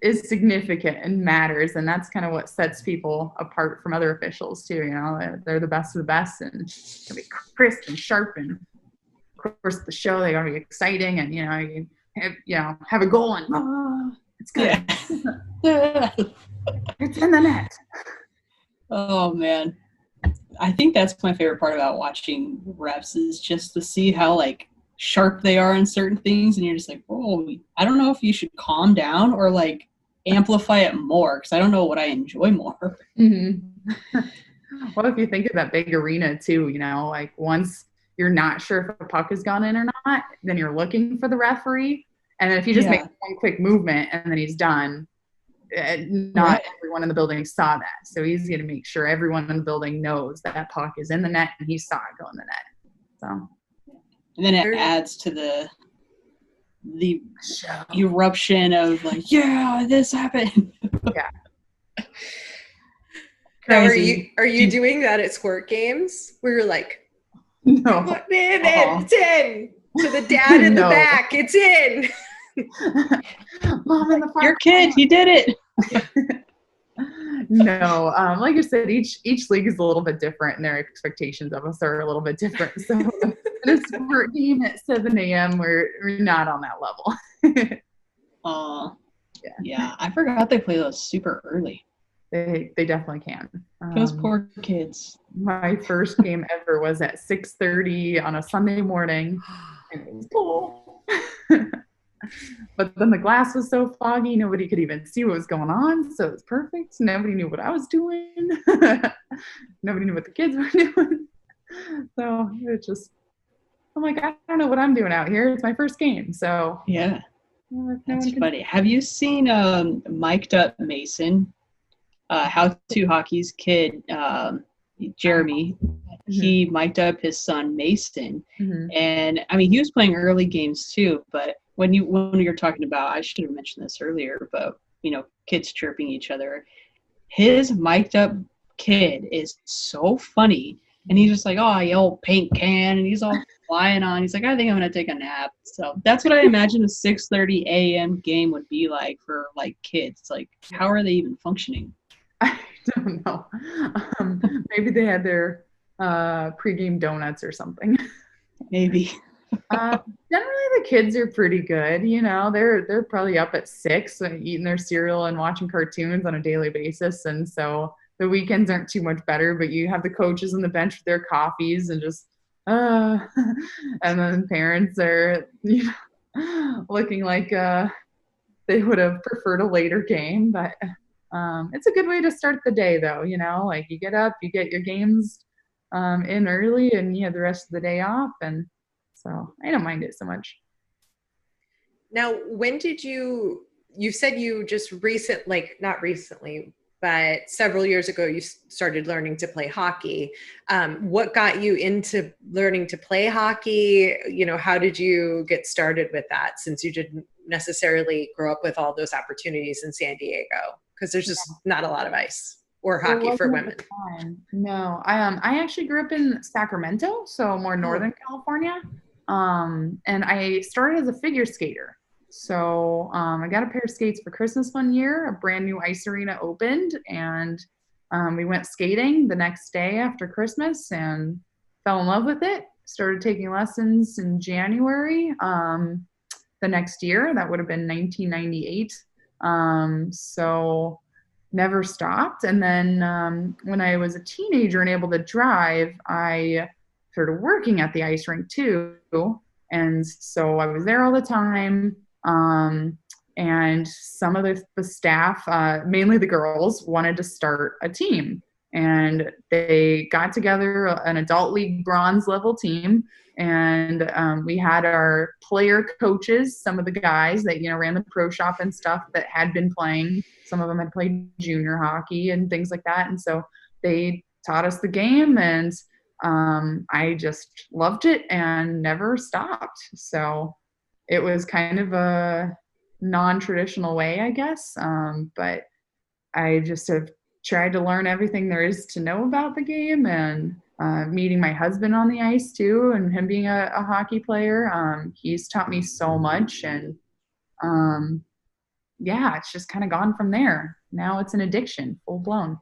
[SPEAKER 11] is significant and matters, and that's kind of what sets people apart from other officials too. They're the best of the best, and it's gonna be crisp and sharp, and of course the show, they gotta be exciting, and you have a goal, and it's good. Yeah. It's in the net.
[SPEAKER 2] Oh man, I think that's my favorite part about watching refs, is just to see how sharp they are in certain things, and you're just like, oh, I don't know if you should calm down or amplify it more, because I don't know what I enjoy more.
[SPEAKER 11] Mm-hmm. Well, if you think of that big arena too, once you're not sure if a puck has gone in or not, then you're looking for the referee. And then if you just make one quick movement and then he's done, not everyone in the building saw that. So he's going to make sure everyone in the building knows that puck is in the net and he saw it go in the net. So,
[SPEAKER 2] and then it adds to the eruption of like, yeah, this happened.
[SPEAKER 11] Yeah.
[SPEAKER 1] Now, are you doing that at squirt games where you're like,
[SPEAKER 11] no,
[SPEAKER 1] it's in to the dad in the back, it's in.
[SPEAKER 11] Mom in the front.
[SPEAKER 2] Your kid, he did it.
[SPEAKER 11] No, like I said, each league is a little bit different, and their expectations of us are a little bit different. So, in a sport game at 7 a.m., we're not on that level.
[SPEAKER 2] Yeah, I forgot they play those super early.
[SPEAKER 11] They definitely can.
[SPEAKER 2] Those poor kids.
[SPEAKER 11] My first game ever was at 6:30 on a Sunday morning. And it was cool. But then the glass was so foggy, nobody could even see what was going on. So it was perfect. Nobody knew what I was doing. Nobody knew what the kids were doing. So it just, I'm like, I don't know what I'm doing out here. It's my first game. So
[SPEAKER 2] yeah, that's funny. Have you seen Mic'd Up Mason? How to Hockey's kid, Jeremy, he mic'd up his son Mason, and I mean he was playing early games too. But when you're talking about, I should have mentioned this earlier, but kids chirping each other, his mic'd up kid is so funny, and he's just like, oh, I yell paint can, and he's all flying on. He's like, I think I'm gonna take a nap. So that's what I imagine a 6:30 a.m. game would be like for like kids. Like, how are they even functioning?
[SPEAKER 11] I don't know. Maybe they had their pregame donuts or something.
[SPEAKER 2] Maybe.
[SPEAKER 11] Generally, the kids are pretty good. They're probably up at 6 and eating their cereal and watching cartoons on a daily basis. And so the weekends aren't too much better. But you have the coaches on the bench with their coffees and just, and then parents are looking like they would have preferred a later game, but. It's a good way to start the day, though. Like you get up, you get your games in early, and you have the rest of the day off, and so I don't mind it so much.
[SPEAKER 1] Now, when did you said you just not recently, but several years ago, you started learning to play hockey. What got you into learning to play hockey? How did you get started with that, since you didn't necessarily grow up with all those opportunities in San Diego? Because there's just not a lot of ice or hockey for women.
[SPEAKER 11] No, I actually grew up in Sacramento, so more Northern California. And I started as a figure skater. So I got a pair of skates for Christmas one year. A brand new ice arena opened, and we went skating the next day after Christmas and fell in love with it. Started taking lessons in January the next year. That would have been 1998. So never stopped. And then when I was a teenager and able to drive, I started working at the ice rink too. And so I was there all the time. And some of the staff, mainly the girls, wanted to start a team. And they got together an adult league bronze level team. And we had our player coaches, some of the guys that ran the pro shop and stuff that had been playing. Some of them had played junior hockey and things like that. And so they taught us the game, and I just loved it and never stopped. So it was kind of a non-traditional way, I guess. But I just have tried to learn everything there is to know about the game, and meeting my husband on the ice too, and him being a hockey player. He's taught me so much, and it's just kind of gone from there. Now it's an addiction, full blown.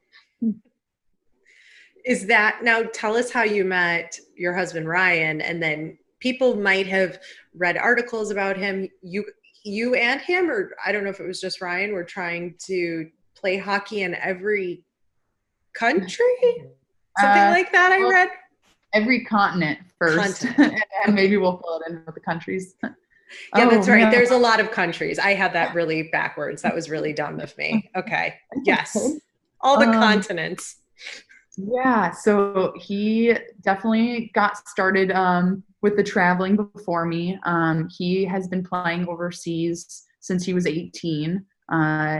[SPEAKER 1] Is that, now tell us how you met your husband, Ryan, and then people might have read articles about him. You and him, or I don't know if it was just Ryan, were trying to play hockey in every country? Something like that, I read.
[SPEAKER 11] Every continent first, and maybe we'll fill it in with the countries.
[SPEAKER 1] Yeah, that's right. No. There's a lot of countries. I had that really backwards. That was really dumb of me. Okay. Yes. All the continents.
[SPEAKER 11] Yeah, so he definitely got started with the traveling before me. He has been playing overseas since he was 18.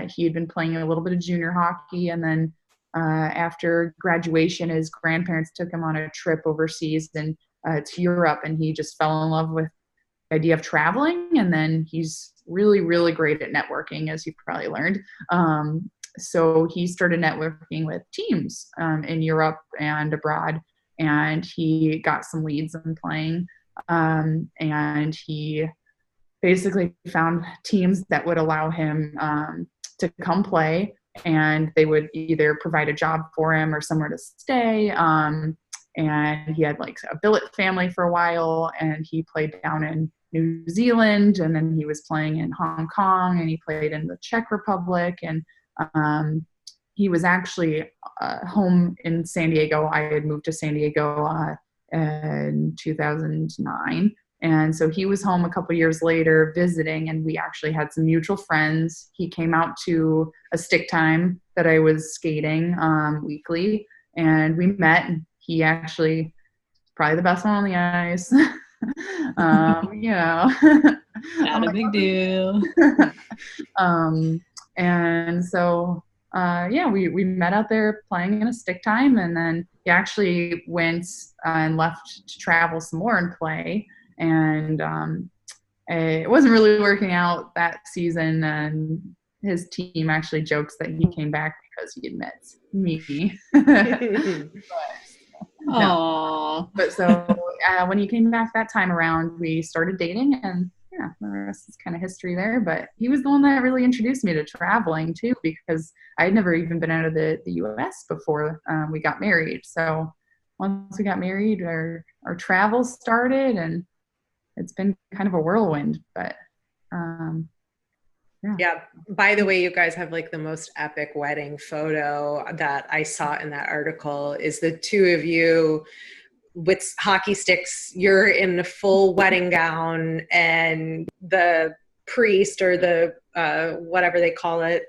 [SPEAKER 11] He had been playing a little bit of junior hockey, and then after graduation, his grandparents took him on a trip overseas and to Europe, and he just fell in love with the idea of traveling. And then he's really, really great at networking, as you've probably learned. So he started networking with teams in Europe and abroad, and he got some leads in playing. And he basically found teams that would allow him to come play, and they would either provide a job for him or somewhere to stay. And he had like a billet family for a while, and he played down in New Zealand, and then he was playing in Hong Kong, and he played in the Czech Republic, and he was actually home in San Diego. I had moved to San Diego in 2009. And so he was home a couple years later visiting, and we actually had some mutual friends. He came out to a stick time that I was skating weekly, and we met. He actually probably the best one on the ice.
[SPEAKER 2] Not a big deal.
[SPEAKER 11] And so we met out there playing in a stick time, and then he actually went and left to travel some more and play. And it wasn't really working out that season, and his team actually jokes that he came back because he had met me. But so when he came back that time around, we started dating, and yeah, the rest is kind of history there. But he was the one that really introduced me to traveling too, because I had never even been out of the U.S. before we got married. So once we got married, our travels started, and it's been kind of a whirlwind. But
[SPEAKER 1] yeah. By the way, you guys have like the most epic wedding photo that I saw in that article is the two of you with hockey sticks. You're in a full wedding gown, and the priest or the whatever they call it,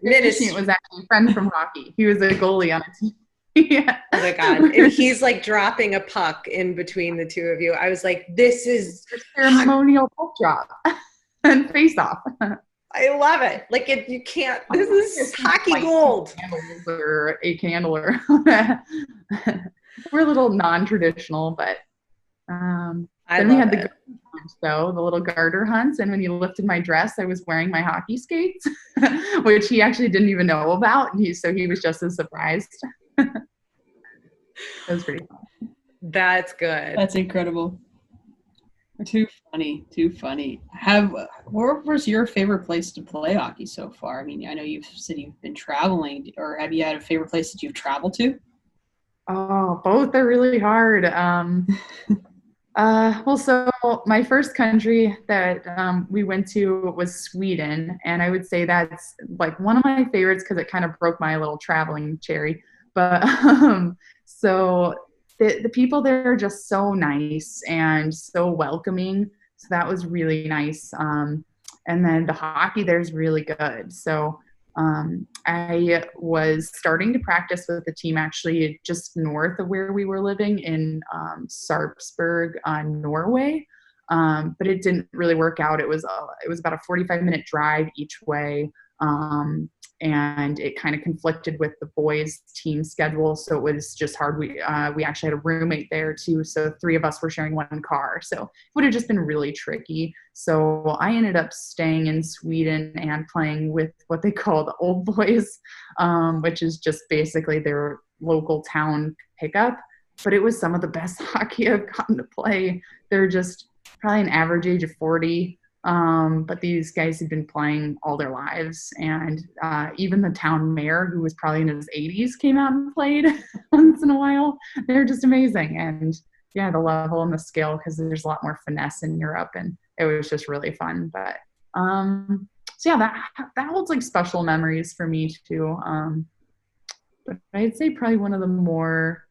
[SPEAKER 11] minister was actually a friend from hockey. He was a goalie on a team. Yeah.
[SPEAKER 1] Oh my God. And he's like dropping a puck in between the two of you. I was like, this is
[SPEAKER 11] a ceremonial puck drop and face off.
[SPEAKER 1] I love it. Like you can't, this is hockey gold.
[SPEAKER 11] Or a candle or we're a little non-traditional, but then we had the little garter hunts, and when he lifted my dress, I was wearing my hockey skates, which he actually didn't even know about, and he was just as surprised. It was pretty fun.
[SPEAKER 1] That's good.
[SPEAKER 2] That's incredible. Too funny. Where was your favorite place to play hockey so far? I mean, I know you've said you've been traveling, or have you had a favorite place that you've traveled to?
[SPEAKER 11] Oh, both are really hard. So my first country that we went to was Sweden, and I would say that's like one of my favorites because it kind of broke my little traveling cherry. But so the people there are just so nice and so welcoming. So that was really nice. And then the hockey there is really good. So I was starting to practice with the team actually just north of where we were living in Sarpsborg, Norway. But it didn't really work out. It was about a 45-minute drive each way. And it kind of conflicted with the boys' team schedule, so it was just hard. We actually had a roommate there too, so 3 of us were sharing one car, so it would have just been really tricky. So I ended up staying in Sweden and playing with what they call the old boys, which is just basically their local town pickup. But it was some of the best hockey I've gotten to play. They're just probably an average age of 40. But these guys had been playing all their lives, and even the town mayor, who was probably in his 80s, came out and played once in a while. They're just amazing. And yeah, the level and the skill, because there's a lot more finesse in Europe, and it was just really fun. But so yeah, that holds like special memories for me too. But I'd say probably one of the more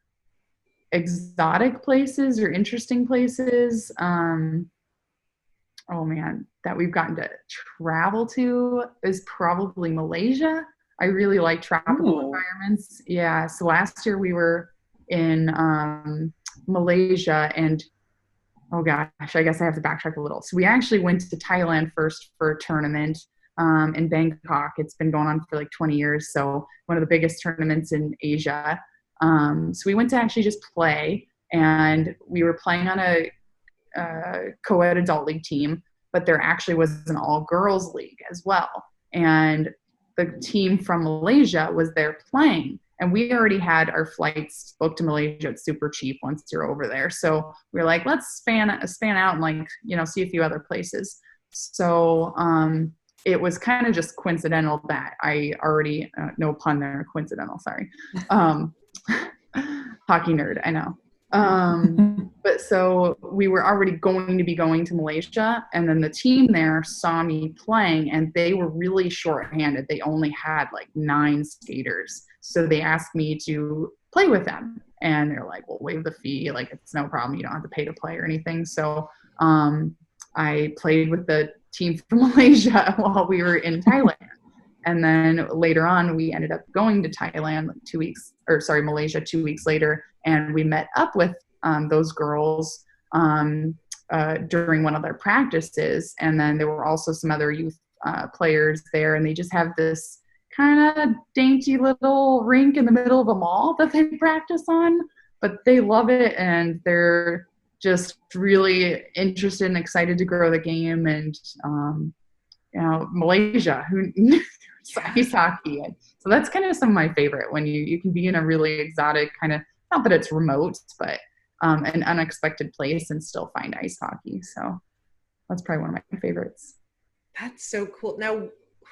[SPEAKER 11] exotic places or interesting places that we've gotten to travel to is probably Malaysia. I really like tropical
[SPEAKER 2] Ooh.
[SPEAKER 11] environments. Yeah. So last year we were in Malaysia, and oh gosh, I guess I have to backtrack a little. So we actually went to Thailand first for a tournament in Bangkok. It's been going on for like 20 years. So one of the biggest tournaments in Asia. So we went to actually just play, and we were playing on a co-ed adult league team, but there actually was an all-girls league as well. And the team from Malaysia was there playing. And we already had our flights booked to Malaysia. It's super cheap once you're over there. So we were like, let's span out and like, see a few other places. So it was kind of just coincidental that I already, no pun there, coincidental, sorry. Hockey nerd, I know. But so we were already going to be going to Malaysia, and then the team there saw me playing, and they were really shorthanded. They only had like 9 skaters. So they asked me to play with them, and they're like, well, waive the fee. Like, it's no problem. You don't have to pay to play or anything. So I played with the team from Malaysia while we were in Thailand. And then later on, we ended up going to Thailand Malaysia 2 weeks later, and we met up with those girls during one of their practices. And then there were also some other youth players there, and they just have this kind of dainty little rink in the middle of a mall that they practice on, but they love it, and they're just really interested and excited to grow the game. And Malaysia, who ice hockey. So that's kind of some of my favorite, when you can be in a really exotic kind of, not that it's remote, but an unexpected place and still find ice hockey. So that's probably one of my favorites.
[SPEAKER 1] That's so cool. Now,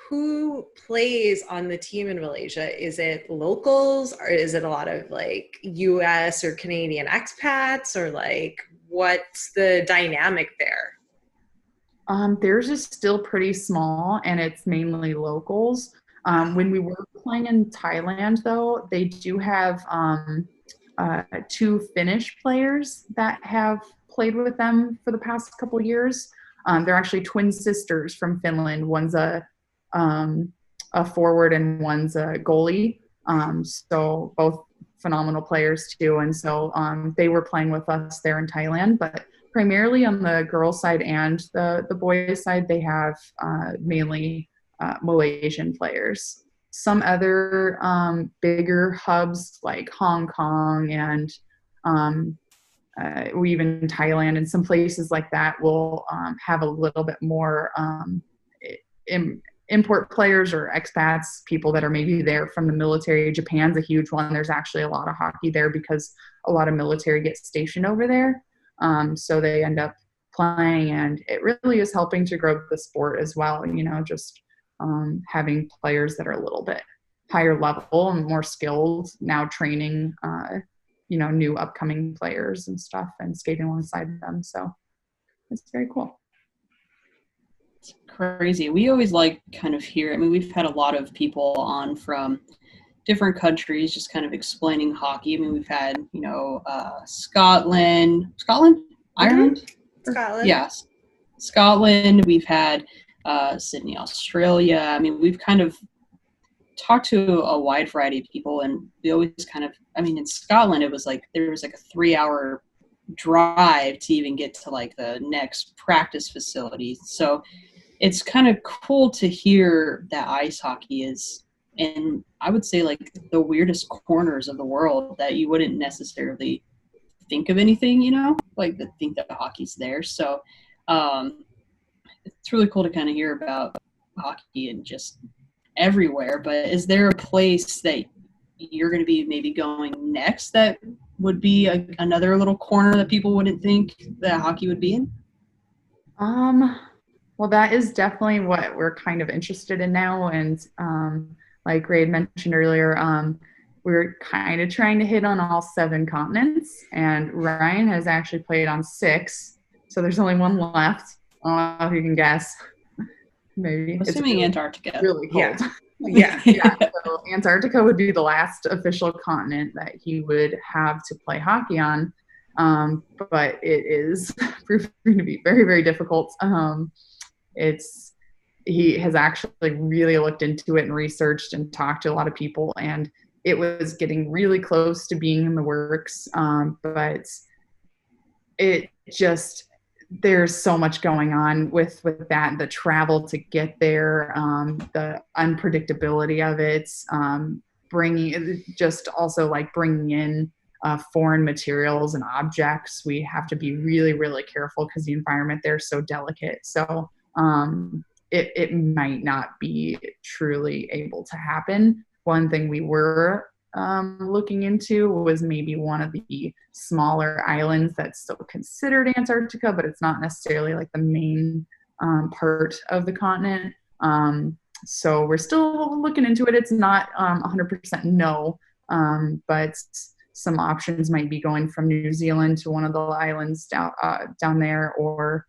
[SPEAKER 1] who plays on the team in Malaysia? Is it locals, or is it a lot of like US or Canadian expats, or like what's the dynamic there?
[SPEAKER 11] Theirs is still pretty small, and it's mainly locals. When we were playing in Thailand, though, they do have 2 Finnish players that have played with them for the past couple of years. They're actually twin sisters from Finland. One's a forward and one's a goalie. So both phenomenal players too. And so they were playing with us there in Thailand, but primarily on the girls' side and the boys' side, they have mainly Malaysian players. Some other bigger hubs like Hong Kong and even Thailand and some places like that will have a little bit more import players or expats, people that are maybe there from the military. Japan's a huge one. There's actually a lot of hockey there because a lot of military gets stationed over there. So they end up playing, and it really is helping to grow the sport as well. Just having players that are a little bit higher level and more skilled, now training, new upcoming players and stuff and skating alongside them. So it's very cool.
[SPEAKER 2] It's crazy. We always kind of hear, we've had a lot of people on from different countries just kind of explaining hockey. We've had, Scotland, Ireland?
[SPEAKER 1] Scotland.
[SPEAKER 2] Yes. Scotland. We've had Sydney, Australia. We've kind of talked to a wide variety of people, and we always kind of, in Scotland, it was like, there was like a 3-hour drive to even get to like the next practice facility. So it's kind of cool to hear that ice hockey is, and I would say like the weirdest corners of the world that you wouldn't necessarily think of anything, think that hockey's there. So it's really cool to kind of hear about hockey and just everywhere. But is there a place that you're going to be maybe going next that would be another little corner that people wouldn't think that hockey would be in?
[SPEAKER 11] Well, that is definitely what we're kind of interested in now. And like Rae had mentioned earlier, we're kind of trying to hit on all 7 continents, and Ryan has actually played on 6. So there's only 1 left. I don't know if you can guess. Maybe.
[SPEAKER 2] Assuming it's Antarctica.
[SPEAKER 11] Really cold.
[SPEAKER 1] Yeah.
[SPEAKER 11] So Antarctica would be the last official continent that he would have to play hockey on. But it is proving to be very, very difficult. It's he has actually really looked into it and researched and talked to a lot of people, and it was getting really close to being in the works. But it just, there's so much going on with that, the travel to get there, the unpredictability of it, bringing in foreign materials and objects. We have to be really, really careful because the environment there is so delicate. So it might not be truly able to happen. One thing we were looking into was maybe one of the smaller islands that's still considered Antarctica, but it's not necessarily like the main part of the continent. So we're still looking into it. It's not 100% no, but some options might be going from New Zealand to one of the islands down there, or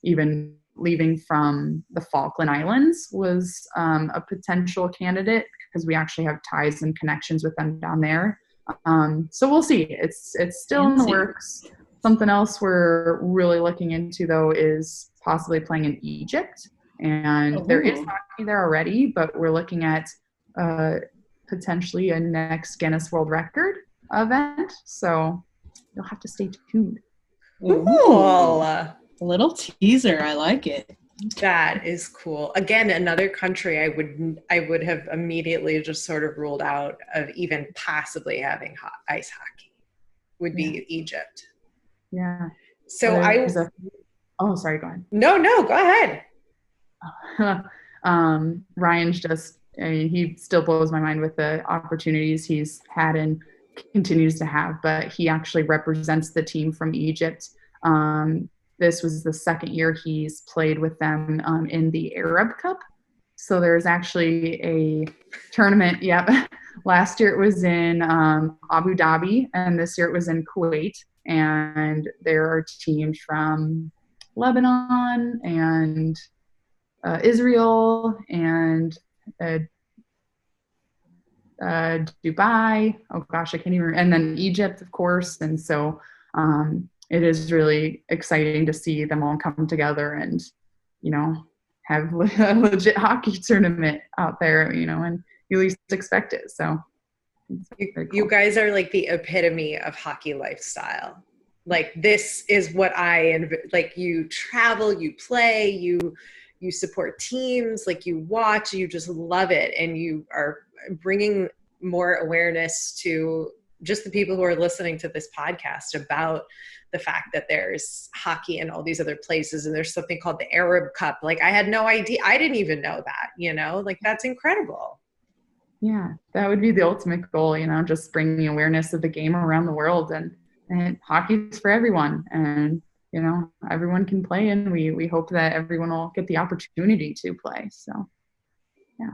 [SPEAKER 11] even leaving from the Falkland Islands was a potential candidate, because we actually have ties and connections with them down there. So we'll see. It's still in the works. Something else we're really looking into, though, is possibly playing in Egypt. And there is hockey there already, but we're looking at potentially a next Guinness World Record event. So you'll have to stay tuned.
[SPEAKER 1] Cool.
[SPEAKER 12] A little teaser. I like it.
[SPEAKER 1] That is cool. Again, another country I would have immediately just sort of ruled out of even possibly having ice hockey would be Egypt.
[SPEAKER 11] Yeah.
[SPEAKER 1] So
[SPEAKER 11] sorry, go ahead.
[SPEAKER 1] No, go ahead.
[SPEAKER 11] Ryan's just, he still blows my mind with the opportunities he's had and continues to have, but he actually represents the team from Egypt. This was the second year he's played with them in the Arab Cup. So there's actually a tournament. Yep. Last year it was in Abu Dhabi, and this year it was in Kuwait. And there are teams from Lebanon and Israel and Dubai. Oh gosh, I can't even. And then Egypt, of course. And so it is really exciting to see them all come together and, have a legit hockey tournament out there, and you least expect it. So cool.
[SPEAKER 1] You guys are like the epitome of hockey lifestyle. Like, this is what like, you travel, you play, you support teams, like, you watch, you just love it. And you are bringing more awareness to just the people who are listening to this podcast about the fact that there's hockey in all these other places, and there's something called the Arab Cup. Like, I had no idea. I didn't even know that, like, that's incredible.
[SPEAKER 11] Yeah, that would be the ultimate goal, just bringing awareness of the game around the world, and hockey's for everyone, and, everyone can play, and we hope that everyone will get the opportunity to play. So, yeah.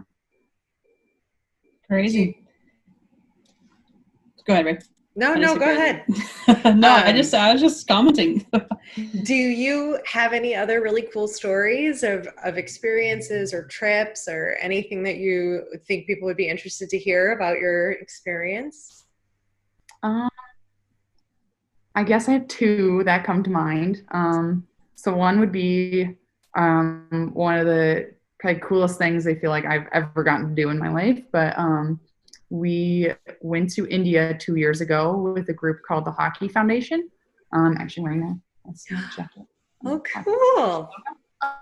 [SPEAKER 12] Crazy. Go ahead, Ray.
[SPEAKER 1] No, go ahead.
[SPEAKER 12] No, I was just commenting.
[SPEAKER 1] Do you have any other really cool stories of experiences or trips or anything that you think people would be interested to hear about your experience?
[SPEAKER 11] I guess I have two that come to mind. So one would be one of the probably coolest things I feel like I've ever gotten to do in my life, but we went to India 2 years ago with a group called the Hockey Foundation. Actually wearing a jacket.
[SPEAKER 1] Oh, cool.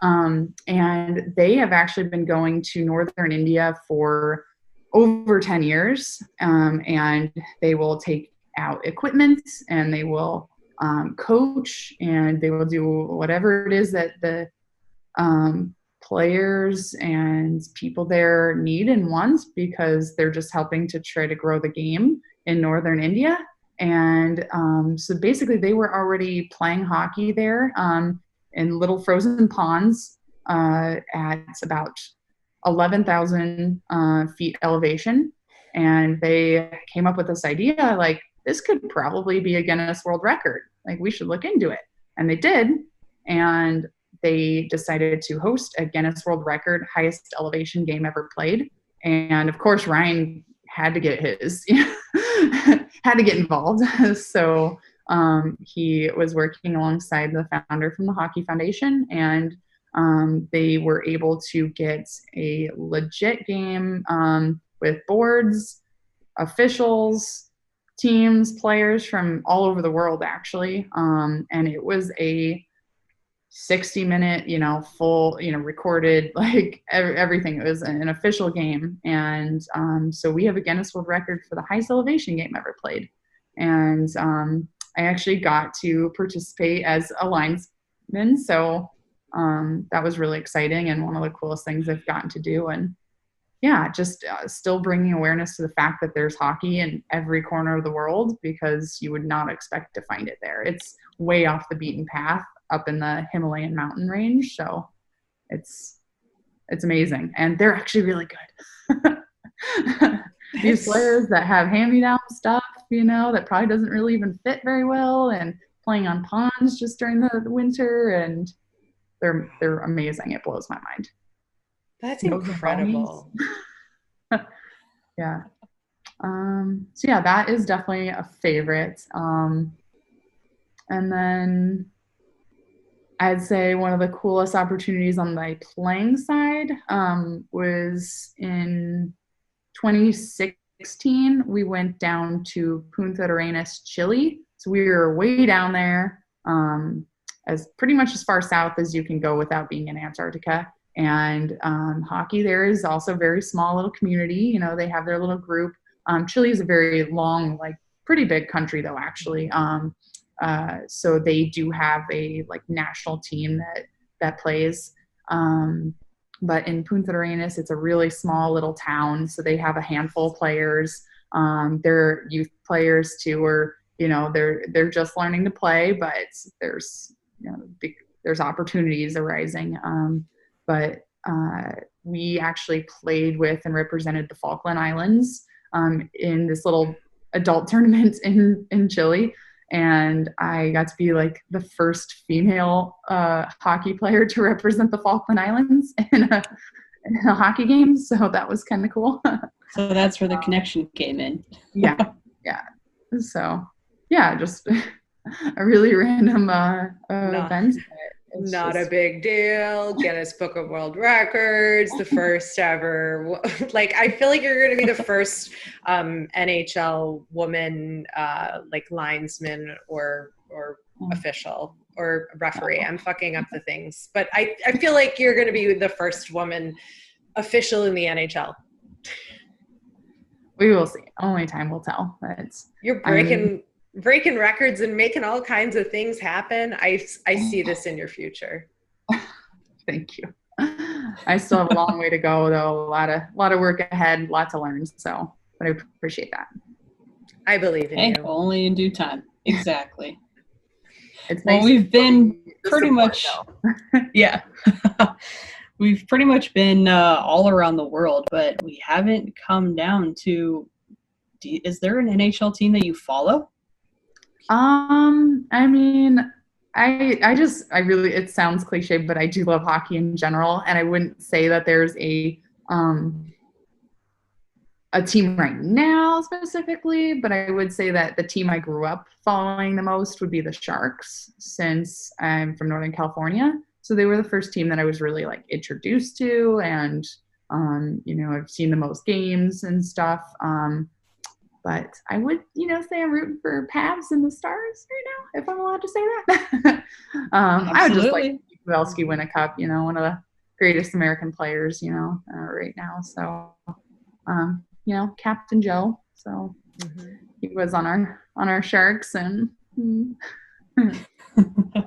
[SPEAKER 11] And they have actually been going to northern India for over 10 years. And they will take out equipment, and they will coach, and they will do whatever it is that the players and people there need and want, because they're just helping to try to grow the game in northern India. And so basically they were already playing hockey there in little frozen ponds at about 11,000 feet elevation. And they came up with this idea, like, this could probably be a Guinness World Record. Like, we should look into it. And they did. And they decided to host a Guinness World Record highest elevation game ever played. And of course, Ryan had to get his, had to get involved. So he was working alongside the founder from the Hockey Foundation, and They were able to get a legit game with boards, officials, teams, players from all over the world, actually. And it was a 60-minute, full, recorded, like everything. It was an official game. And so we have a Guinness World Record for the highest elevation game ever played. And I actually got to participate as a linesman. So that was really exciting and one of the coolest things I've gotten to do. And yeah, just still bringing awareness to the fact that there's hockey in every corner of the world, because you would not expect to find it there. It's way off the beaten path up in the Himalayan mountain range. So it's amazing. And they're actually really good. These players that have hand-me-down stuff, that probably doesn't really even fit very well, and playing on ponds just during the winter, and they're amazing. It blows my mind.
[SPEAKER 1] That's incredible.
[SPEAKER 11] Yeah. So yeah, that is definitely a favorite. And then I'd say one of the coolest opportunities on my playing side was in 2016. We went down to Punta Arenas, Chile. So we were way down there, as pretty much as far south as you can go without being in Antarctica. And hockey there is also a very small little community. They have their little group. Chile is a very long, pretty big country though, actually. So they do have a national team that plays. But in Punta Arenas, it's a really small little town. So they have a handful of players. They're youth players too, or, they're just learning to play, but there's opportunities arising. But we actually played with and represented the Falkland Islands in this little adult tournament in Chile. And I got to be the first female hockey player to represent the Falkland Islands in a hockey game. So that was kind of cool.
[SPEAKER 12] So that's where the connection came in.
[SPEAKER 11] Yeah. So yeah, just a really random event.
[SPEAKER 1] Not a big deal. Guinness Book of World Records, the first ever. I feel like you're going to be the first NHL woman, linesman or official or referee. I'm fucking up the things, but I feel like you're going to be the first woman official in the NHL.
[SPEAKER 11] We will see. Only time will tell.
[SPEAKER 1] You're breaking records and making all kinds of things happen. I see this in your future.
[SPEAKER 11] Thank you. I still have a long way to go though. A lot of work ahead, a lot to learn. So, but I appreciate that.
[SPEAKER 1] I believe in you.
[SPEAKER 12] Only in due time. Exactly.
[SPEAKER 11] It's nice.
[SPEAKER 12] We've been pretty much, yeah. We've pretty much been all around the world, but we haven't come down to, is there an NHL team that you follow?
[SPEAKER 11] I mean, I really, it sounds cliche, but I do love hockey in general. And I wouldn't say that there's a team right now specifically, but I would say that the team I grew up following the most would be the Sharks, since I'm from Northern California. So they were the first team that I was really introduced to, and, I've seen the most games and stuff. But I would, say I'm rooting for Pavs and the Stars right now, if I'm allowed to say that. I would just like Pavelski win a cup, one of the greatest American players, right now. So, Captain Joe. So he was on our Sharks, and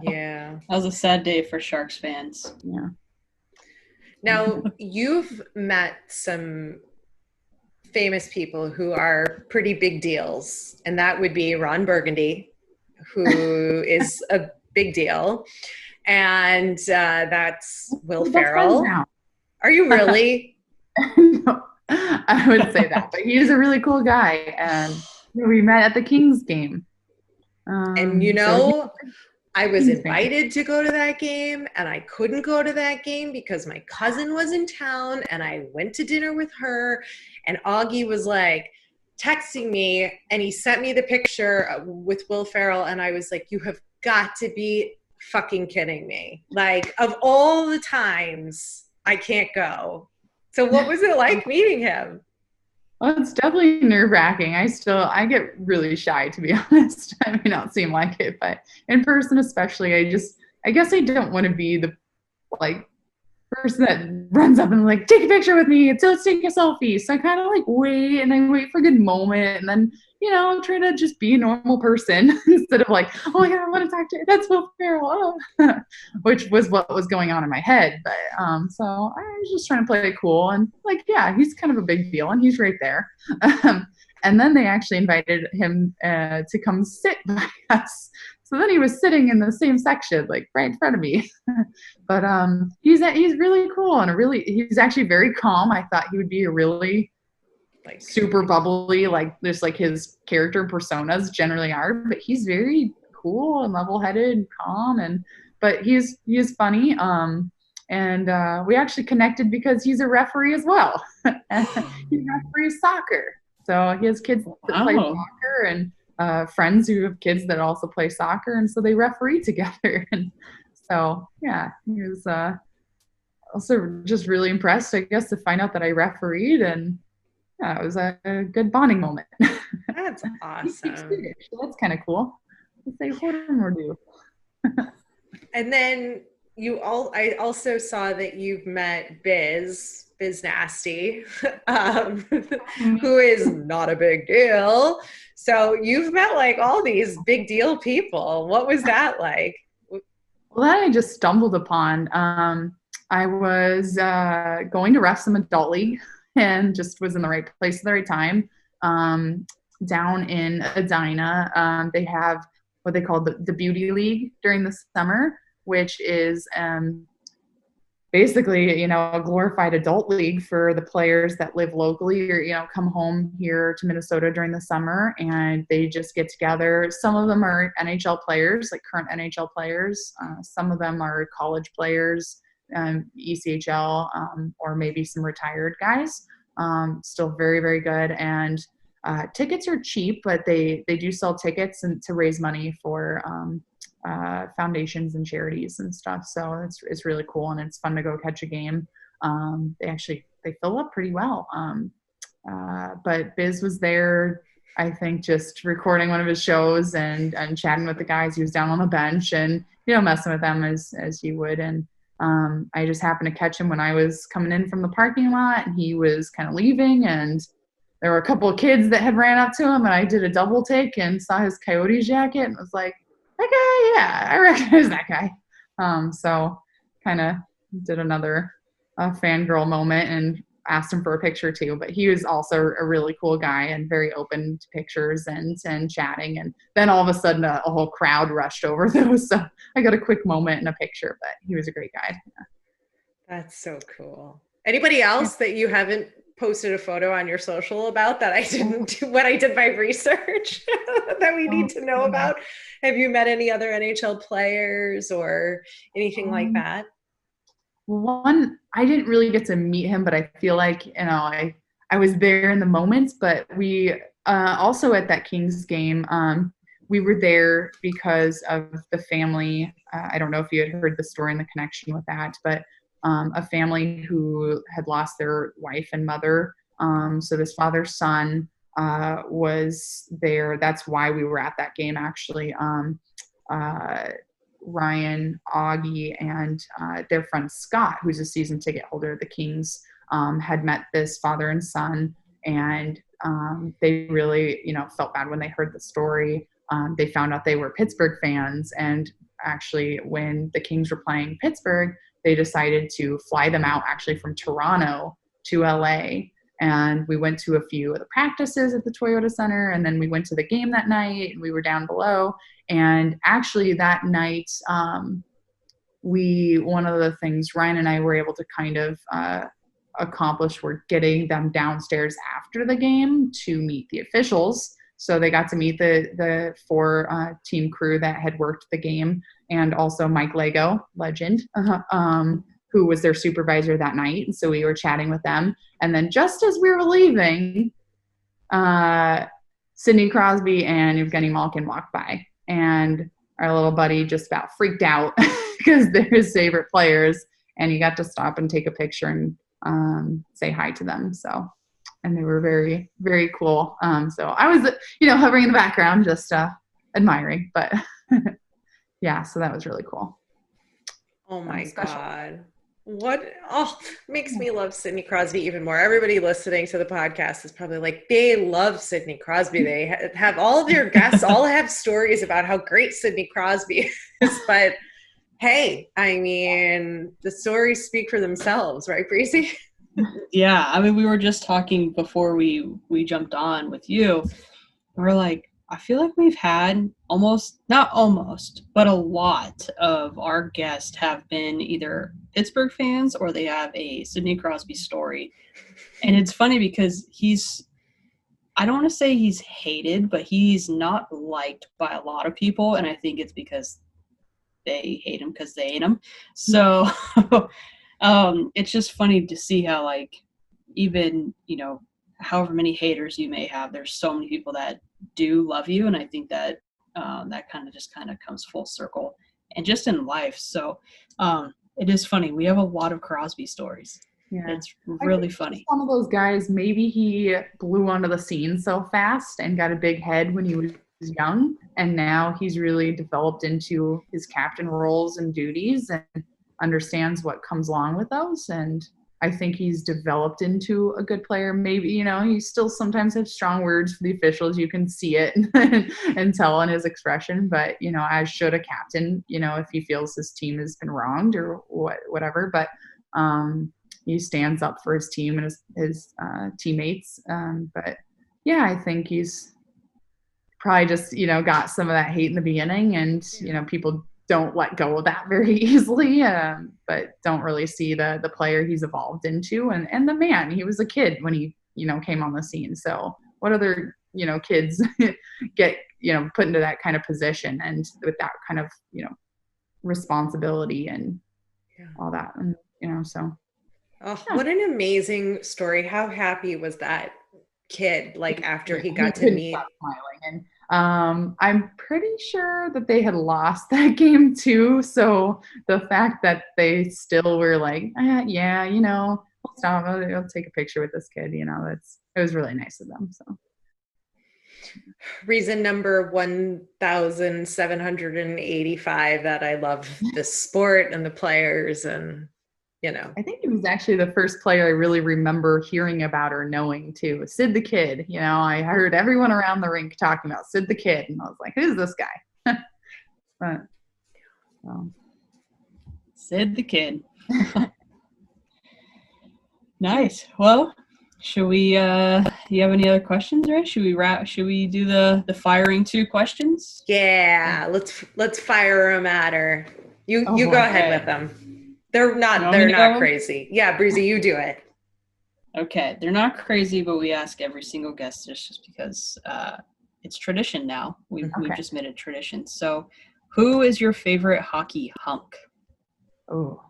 [SPEAKER 1] yeah,
[SPEAKER 12] that was a sad day for Sharks fans.
[SPEAKER 11] Yeah.
[SPEAKER 1] Now you've met some famous people who are pretty big deals, and that would be Ron Burgundy, who is a big deal, and that's Will Ferrell. Are you really?
[SPEAKER 11] No, I would say that, but he's a really cool guy, and we met at the Kings game.
[SPEAKER 1] And I was invited to go to that game, and I couldn't go to that game because my cousin was in town, and I went to dinner with her, and Augie was texting me, and he sent me the picture with Will Ferrell, and I was like, you have got to be fucking kidding me? Like, of all the times, I can't go. So what was it like meeting him?
[SPEAKER 11] Well, it's definitely nerve-wracking. I get really shy, to be honest. I may not seem like it, but in person especially, I guess I don't want to be the, like, person that runs up and like, take a picture with me, so let's take a selfie. So I kind of like wait, and I wait for a good moment, and then, you know, try to just be a normal person instead of like, oh my God, I want to talk to you. That's Will Ferrell, oh. Which was what was going on in my head. But so I was just trying to play it cool, and like, yeah, he's kind of a big deal, and he's right there. And then they actually invited him to come sit by us. So then he was sitting in the same section, like right in front of me. But he's really cool, and he's actually very calm. I thought he would be a really like super bubbly, like just like his character personas generally are. But he's very cool and level-headed and calm, but he is funny. And we actually connected because he's a referee as well. He referees soccer, so he has kids that play soccer and friends who have kids that also play soccer, and so they referee together. And so, yeah, he was also just really impressed, I guess, to find out that I refereed, and yeah, it was a good bonding moment.
[SPEAKER 1] That's awesome.
[SPEAKER 11] So that's kind of cool. Let's say more do.
[SPEAKER 1] And then I also saw that you've met Biz Nasty, who is not a big deal. So you've met like all these big deal people. What was that like?
[SPEAKER 11] Well, that I just stumbled upon. I was going to ref some adult league and just was in the right place at the right time. Down in Edina, they have what they call the Beauty League during the summer, which is basically, you know, a glorified adult league for the players that live locally or, you know, come home here to Minnesota during the summer, and they just get together. Some of them are NHL players, like current NHL players. Some of them are college players, ECHL, or maybe some retired guys. Still very, very good. And tickets are cheap, but they do sell tickets and to raise money for foundations and charities and stuff. So it's really cool, and it's fun to go catch a game. They fill up pretty well. But Biz was there, I think, just recording one of his shows and chatting with the guys. He was down on the bench and, you know, messing with them as you would. And I just happened to catch him when I was coming in from the parking lot, and he was kind of leaving, and there were a couple of kids that had ran up to him, and I did a double take and saw his Coyotes jacket and was like, that guy, yeah, I recognize that guy. So kind of did another fangirl moment and asked him for a picture too. But he was also a really cool guy and very open to pictures and chatting. And then all of a sudden a whole crowd rushed over those. So I got a quick moment and a picture, but he was a great guy. Yeah.
[SPEAKER 1] That's so cool. Anybody else that you haven't posted a photo on your social about that I didn't do when I did my research that we need to know about? Have you met any other NHL players or anything like that?
[SPEAKER 11] One, I didn't really get to meet him, but I feel like, you know, I was there in the moments. But we also at that Kings game, we were there because of the family. I don't know if you had heard the story and the connection with that, but a family who had lost their wife and mother. So this father's son was there. That's why we were at that game, actually. Ryan, Augie, and their friend Scott, who's a season ticket holder of the Kings, had met this father and son, and they really, you know, felt bad when they heard the story. They found out they were Pittsburgh fans, and actually when the Kings were playing Pittsburgh, they decided to fly them out actually from Toronto to LA. And we went to a few of the practices at the Toyota Center, and then we went to the game that night, and we were down below. And actually that night, one of the things Ryan and I were able to kind of accomplish were getting them downstairs after the game to meet the officials. So they got to meet the four team crew that had worked the game, and also Mike Lego, legend, who was their supervisor that night. And so we were chatting with them. And then just as we were leaving, Sydney Crosby and Evgeny Malkin walked by. And our little buddy just about freaked out because they're his favorite players, and he got to stop and take a picture and say hi to them. So, and they were very, very cool. So I was, hovering in the background, just admiring, but yeah, so that was really cool.
[SPEAKER 1] Oh my God. Makes me love Sydney Crosby even more. Everybody listening to the podcast is probably like, they love Sydney Crosby. They have all of their guests all have stories about how great Sydney Crosby is. But hey, I mean, the stories speak for themselves, right, Breezy?
[SPEAKER 12] Yeah, I mean, we were just talking before we jumped on with you. We're like, I feel like we've had not almost, but a lot of our guests have been either Pittsburgh fans or they have a Sidney Crosby story. And it's funny because I don't want to say he's hated, but he's not liked by a lot of people. And I think it's because they hate him because they hate him. So it's just funny to see how, like, even, however many haters you may have, there's so many people that do love you. And I think that that kind of comes full circle and just in life. So it is funny. We have a lot of Crosby stories. Yeah. It's really funny.
[SPEAKER 11] One of those guys, maybe he blew onto the scene so fast and got a big head when he was young. And now he's really developed into his captain roles and duties and understands what comes along with those. And I think he's developed into a good player. Maybe, he still sometimes has strong words for the officials. You can see it and tell in his expression. But, as should a captain, if he feels his team has been wronged or whatever. But he stands up for his team and his teammates. But, yeah, I think he's probably just, got some of that hate in the beginning. And, people don't let go of that very easily, but don't really see the player he's evolved into. And the man, he was a kid when he, came on the scene. So what other, kids get, put into that kind of position and with that kind of, responsibility and all that, and, so.
[SPEAKER 1] Oh, what an amazing story. How happy was that kid, like, after he got to meet?
[SPEAKER 11] Stop smiling. And I'm pretty sure that they had lost that game too. So the fact that they still were like, we'll stop. I'll take a picture with this kid. It was really nice of them. So
[SPEAKER 1] reason number 1,785 that I love the sport and the players and.
[SPEAKER 11] I think he was actually the first player I really remember hearing about or knowing too. Sid the Kid. I heard everyone around the rink talking about Sid the Kid, and I was like, "Who's this guy?" But
[SPEAKER 12] Sid the Kid. Nice. Well, should we? You have any other questions, Ray? Should we do the firing 2 questions?
[SPEAKER 1] Yeah, let's fire them at her. You go ahead with them. They're not crazy. Yeah, Breezy, you do it.
[SPEAKER 12] Okay, they're not crazy, but we ask every single guest just because it's tradition now. We've just made it tradition. So, who is your favorite hockey hunk?
[SPEAKER 11] Oh,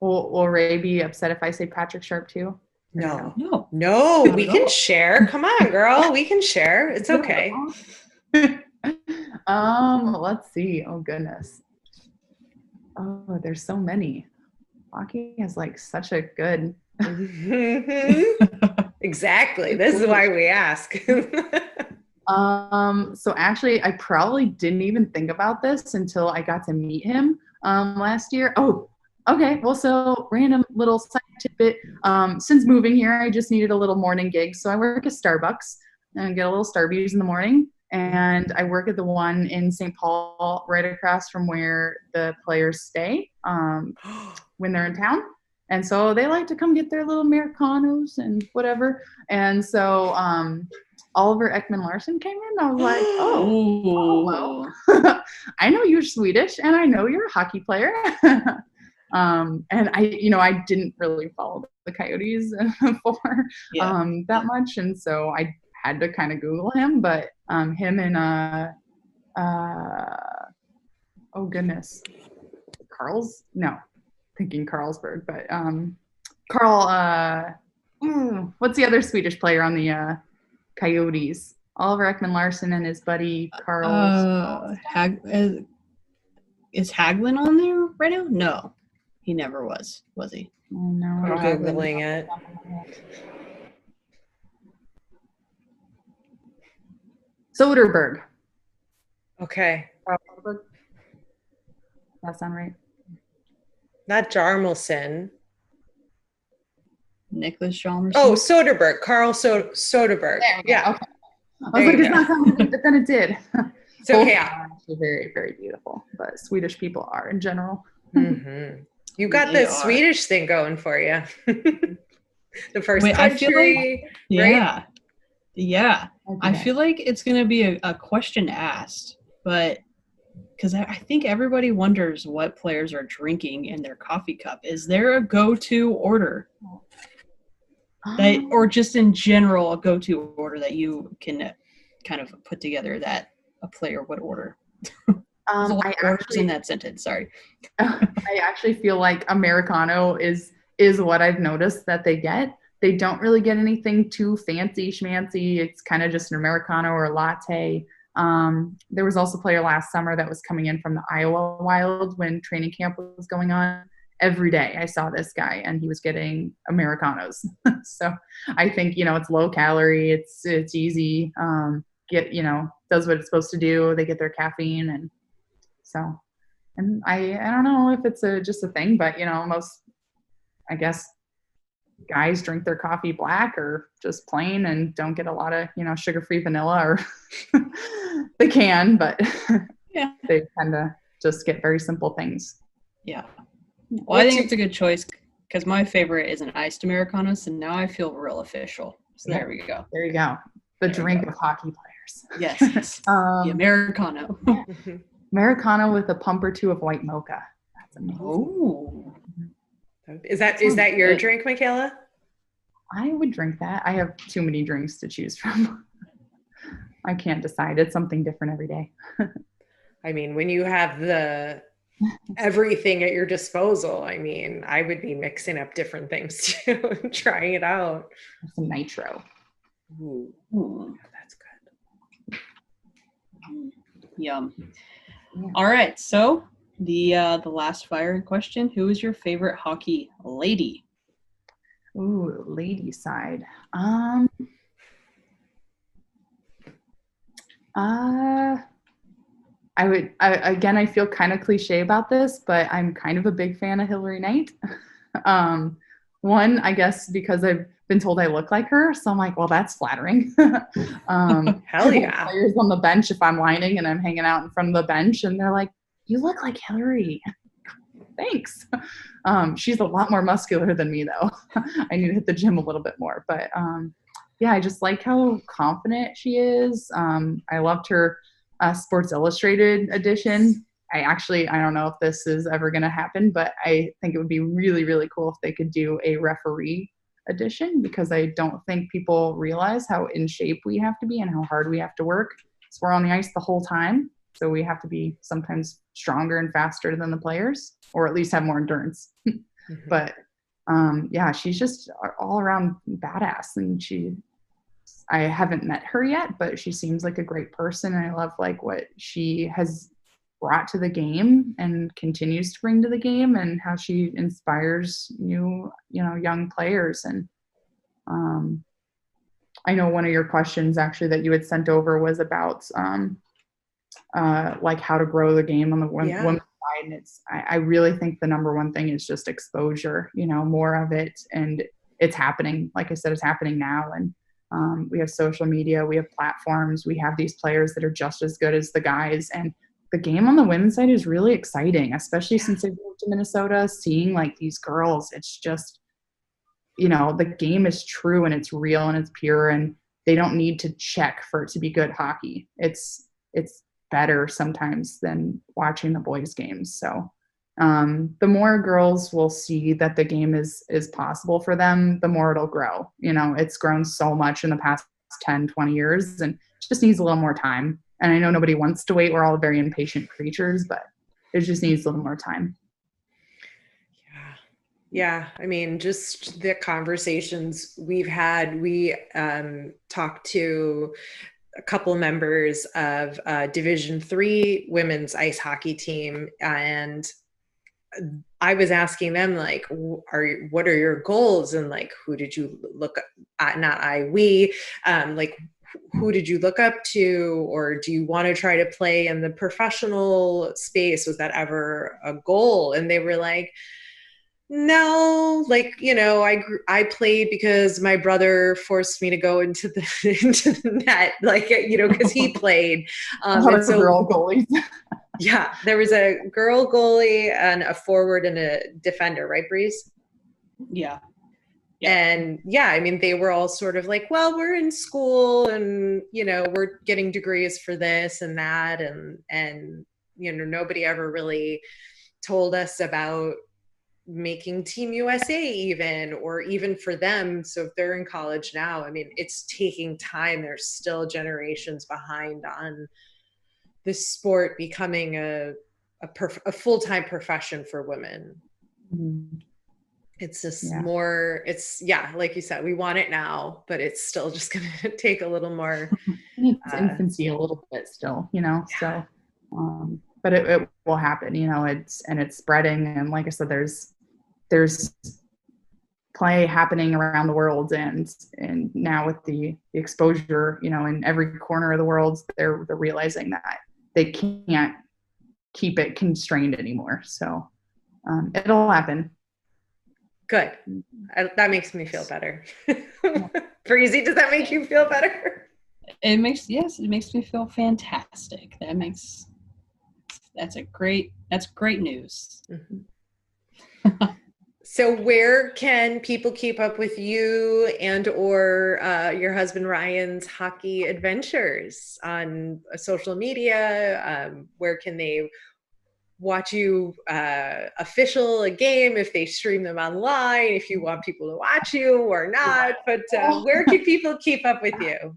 [SPEAKER 11] will Ray be upset if I say Patrick Sharp too?
[SPEAKER 1] No, we can share. Come on, girl, we can share. It's okay.
[SPEAKER 11] Let's see. Oh goodness. Oh, there's so many. Hockey is like such a good.
[SPEAKER 1] Exactly. This is why we ask.
[SPEAKER 11] So actually, I probably didn't even think about this until I got to meet him last year. Oh, okay. Well, so random little side tidbit. Since moving here, I just needed a little morning gig. So I work at Starbucks and get a little Starbucks in the morning. And I work at the one in St. Paul, right across from where the players stay when they're in town. And so they like to come get their little Americanos and whatever. And so Oliver Ekman-Larsson came in. I was like, oh well, I know you're Swedish and I know you're a hockey player. And I didn't really follow the Coyotes before that much. And so I had to kind of Google him, but him and oh goodness, thinking Carlsberg, but Carl, what's the other Swedish player on the Coyotes? Oliver Ekman-Larsson and his buddy Carl.
[SPEAKER 12] Is Hagelin on there right now? No, he never was he?
[SPEAKER 11] Oh, no,
[SPEAKER 1] I'm Googling it.
[SPEAKER 11] Soderbergh.
[SPEAKER 1] Okay.
[SPEAKER 11] Does that sound right?
[SPEAKER 1] Not Jarmelson.
[SPEAKER 12] Nicholas Jarmelson.
[SPEAKER 1] Oh, Soderbergh. Carl Soderbergh.
[SPEAKER 11] Yeah. Okay. I was like, it's not coming, but then it did.
[SPEAKER 1] So
[SPEAKER 11] Both
[SPEAKER 1] yeah,
[SPEAKER 11] are actually very, very beautiful. But Swedish people are in general.
[SPEAKER 1] Mm-hmm. You got the Swedish thing going for you. The first country,
[SPEAKER 12] I feel like,
[SPEAKER 1] right?
[SPEAKER 12] Yeah.
[SPEAKER 11] Okay.
[SPEAKER 12] I feel like it's going to be a question asked, but because I think everybody wonders what players are drinking in their coffee cup. Is there a go-to order? Or just in general, a go-to order that you can kind of put together that a player would order?
[SPEAKER 11] I actually
[SPEAKER 12] in that sentence. Sorry.
[SPEAKER 11] I actually feel like Americano is what I've noticed that they get. They don't really get anything too fancy schmancy. It's kind of just an Americano or a latte. There was also a player last summer that was coming in from the Iowa Wild when training camp was going on. Every day I saw this guy and he was getting Americanos. So I think, it's low calorie. It's easy. Does what it's supposed to do. They get their caffeine. And so, and I don't know if it's just a thing, but most, I guess, guys drink their coffee black or just plain and don't get a lot of, sugar-free vanilla, or they can, but
[SPEAKER 12] yeah,
[SPEAKER 11] they tend to just get very simple things.
[SPEAKER 12] Yeah. Well, I think it's a good choice because my favorite is an iced Americano, so now I feel real official. So there we go.
[SPEAKER 11] There you go. The drink of hockey players.
[SPEAKER 12] Yes. The Americano.
[SPEAKER 11] Americano with a pump or two of white mocha. That's amazing.
[SPEAKER 12] Oh.
[SPEAKER 1] Is that your drink, Michaela?
[SPEAKER 11] I would drink that. I have too many drinks to choose from. I can't decide. It's something different every day.
[SPEAKER 1] I mean, when you have everything at your disposal, I mean, I would be mixing up different things too and trying it out.
[SPEAKER 11] Some nitro.
[SPEAKER 1] Ooh. That's good.
[SPEAKER 12] Yum. Yeah. All right, so the last fire question: who is your favorite hockey lady?
[SPEAKER 11] Ooh, lady side. I feel kind of cliche about this, but I'm kind of a big fan of Hillary Knight. One, I guess, because I've been told I look like her, so I'm like, well, that's flattering.
[SPEAKER 1] Hell yeah.
[SPEAKER 11] Players on the bench, if I'm lining and I'm hanging out in front of the bench, and they're like, you look like Hillary. Thanks. She's a lot more muscular than me, though. I need to hit the gym a little bit more. But yeah, I just like how confident she is. I loved her Sports Illustrated edition. I don't know if this is ever going to happen, but I think it would be really, really cool if they could do a referee edition, because I don't think people realize how in shape we have to be and how hard we have to work. So we're on the ice the whole time. So we have to be sometimes stronger and faster than the players, or at least have more endurance. Mm-hmm. But yeah, she's just all around badass, and I haven't met her yet, but she seems like a great person. And I love like what she has brought to the game and continues to bring to the game, and how she inspires young players. And I know one of your questions actually that you had sent over was about like how to grow the game on the women's side. And I really think the number one thing is just exposure, more of it. And it's happening. Like I said, it's happening now. And we have social media, we have platforms, we have these players that are just as good as the guys. And the game on the women's side is really exciting, especially since I moved to Minnesota, seeing like these girls. It's just, the game is true and it's real and it's pure, and they don't need to check for it to be good hockey. It's better sometimes than watching the boys' games. So the more girls will see that the game is possible for them, the more it'll grow. It's grown so much in the past 10, 20 years, and it just needs a little more time. And I know nobody wants to wait. We're all very impatient creatures, but it just needs a little more time.
[SPEAKER 1] Yeah. I mean, just the conversations we've had, we talked to a couple members of Division III women's ice hockey team, and I was asking them, like, what are your goals, and like, who did you look at? Not I, we, like, who did you look up to, or do you want to try to play in the professional space? Was that ever a goal? And they were like, no, like, I played because my brother forced me to go into the net, like, because he played.
[SPEAKER 11] And so girl goalies.
[SPEAKER 1] Yeah, there was a girl goalie and a forward and a defender, right, Breeze?
[SPEAKER 12] Yeah.
[SPEAKER 1] And yeah, I mean, they were all sort of like, well, we're in school and, we're getting degrees for this and that. And nobody ever really told us about making Team USA or even for them. So if they're in college now, I mean, it's taking time. There's still generations behind on the sport becoming a full-time profession for women.
[SPEAKER 11] Mm-hmm.
[SPEAKER 1] It's just more, like you said, we want it now, but it's still just going to take a little more.
[SPEAKER 11] It's infancy a little bit still, so, but it will happen, it's spreading. And like I said, there's play happening around the world, and now with the exposure, in every corner of the world, they're realizing that they can't keep it constrained anymore. So it'll happen.
[SPEAKER 1] Good. That makes me feel better. Breezy, does that make you feel better?
[SPEAKER 12] It makes me feel fantastic. That's great news.
[SPEAKER 1] Mm-hmm. So where can people keep up with you and or your husband Ryan's hockey adventures on social media? Where can they watch you official a game, if they stream them online, if you want people to watch you or not? But where can people keep up with you?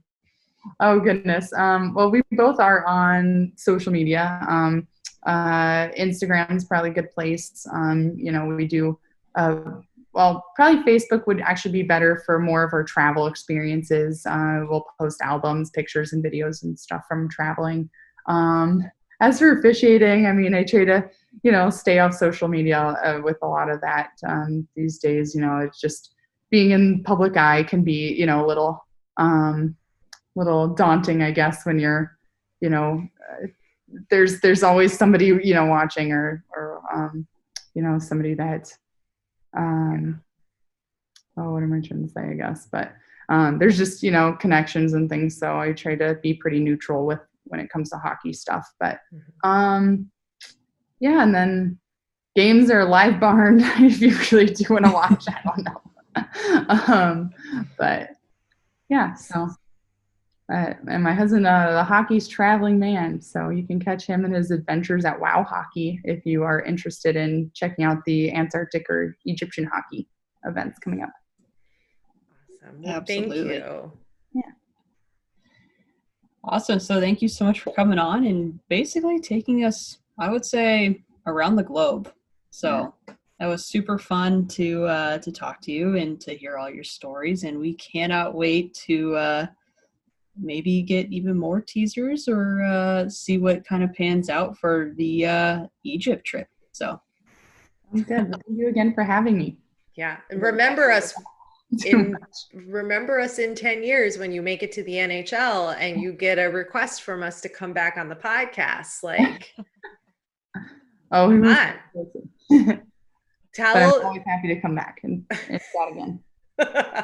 [SPEAKER 11] Oh, goodness. Well, we both are on social media. Instagram is probably a good place. We do, probably Facebook would actually be better for more of our travel experiences. We'll post albums, pictures, and videos and stuff from traveling. As for officiating, I mean, I try to, stay off social media with a lot of that these days. It's just being in public eye can be, a little daunting, I guess, when you're, there's always somebody, watching or somebody that, what am I trying to say, I guess, but there's just, connections and things. So I try to be pretty neutral when it comes to hockey stuff, but and then games are live barn if you really do want to watch. I don't know. But yeah, so and my husband, the hockey's traveling man, so you can catch him in his adventures at Wow Hockey if you are interested in checking out the Antarctic or Egyptian hockey events coming up.
[SPEAKER 1] Awesome. Well, thank you.
[SPEAKER 11] Yeah.
[SPEAKER 12] Awesome. So thank you so much for coming on and basically taking us, I would say, around the globe. So that was super fun to talk to you and to hear all your stories. And we cannot wait to maybe get even more teasers or see what kind of pans out for the Egypt trip. So
[SPEAKER 11] good. Thank you again for having me.
[SPEAKER 1] Yeah. And remember us in 10 years when you make it to the NHL and you get a request from us to come back on the podcast. Like,
[SPEAKER 11] oh,
[SPEAKER 1] come on.
[SPEAKER 11] I'm always happy to come back and chat again.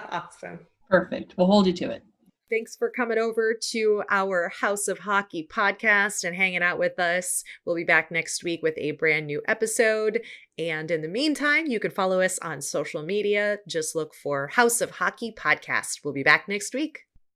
[SPEAKER 1] Awesome.
[SPEAKER 12] Perfect. We'll hold you to it.
[SPEAKER 3] Thanks for coming over to our House of Hockey podcast and hanging out with us. We'll be back next week with a brand new episode. And in the meantime, you can follow us on social media. Just look for House of Hockey podcast. We'll be back next week.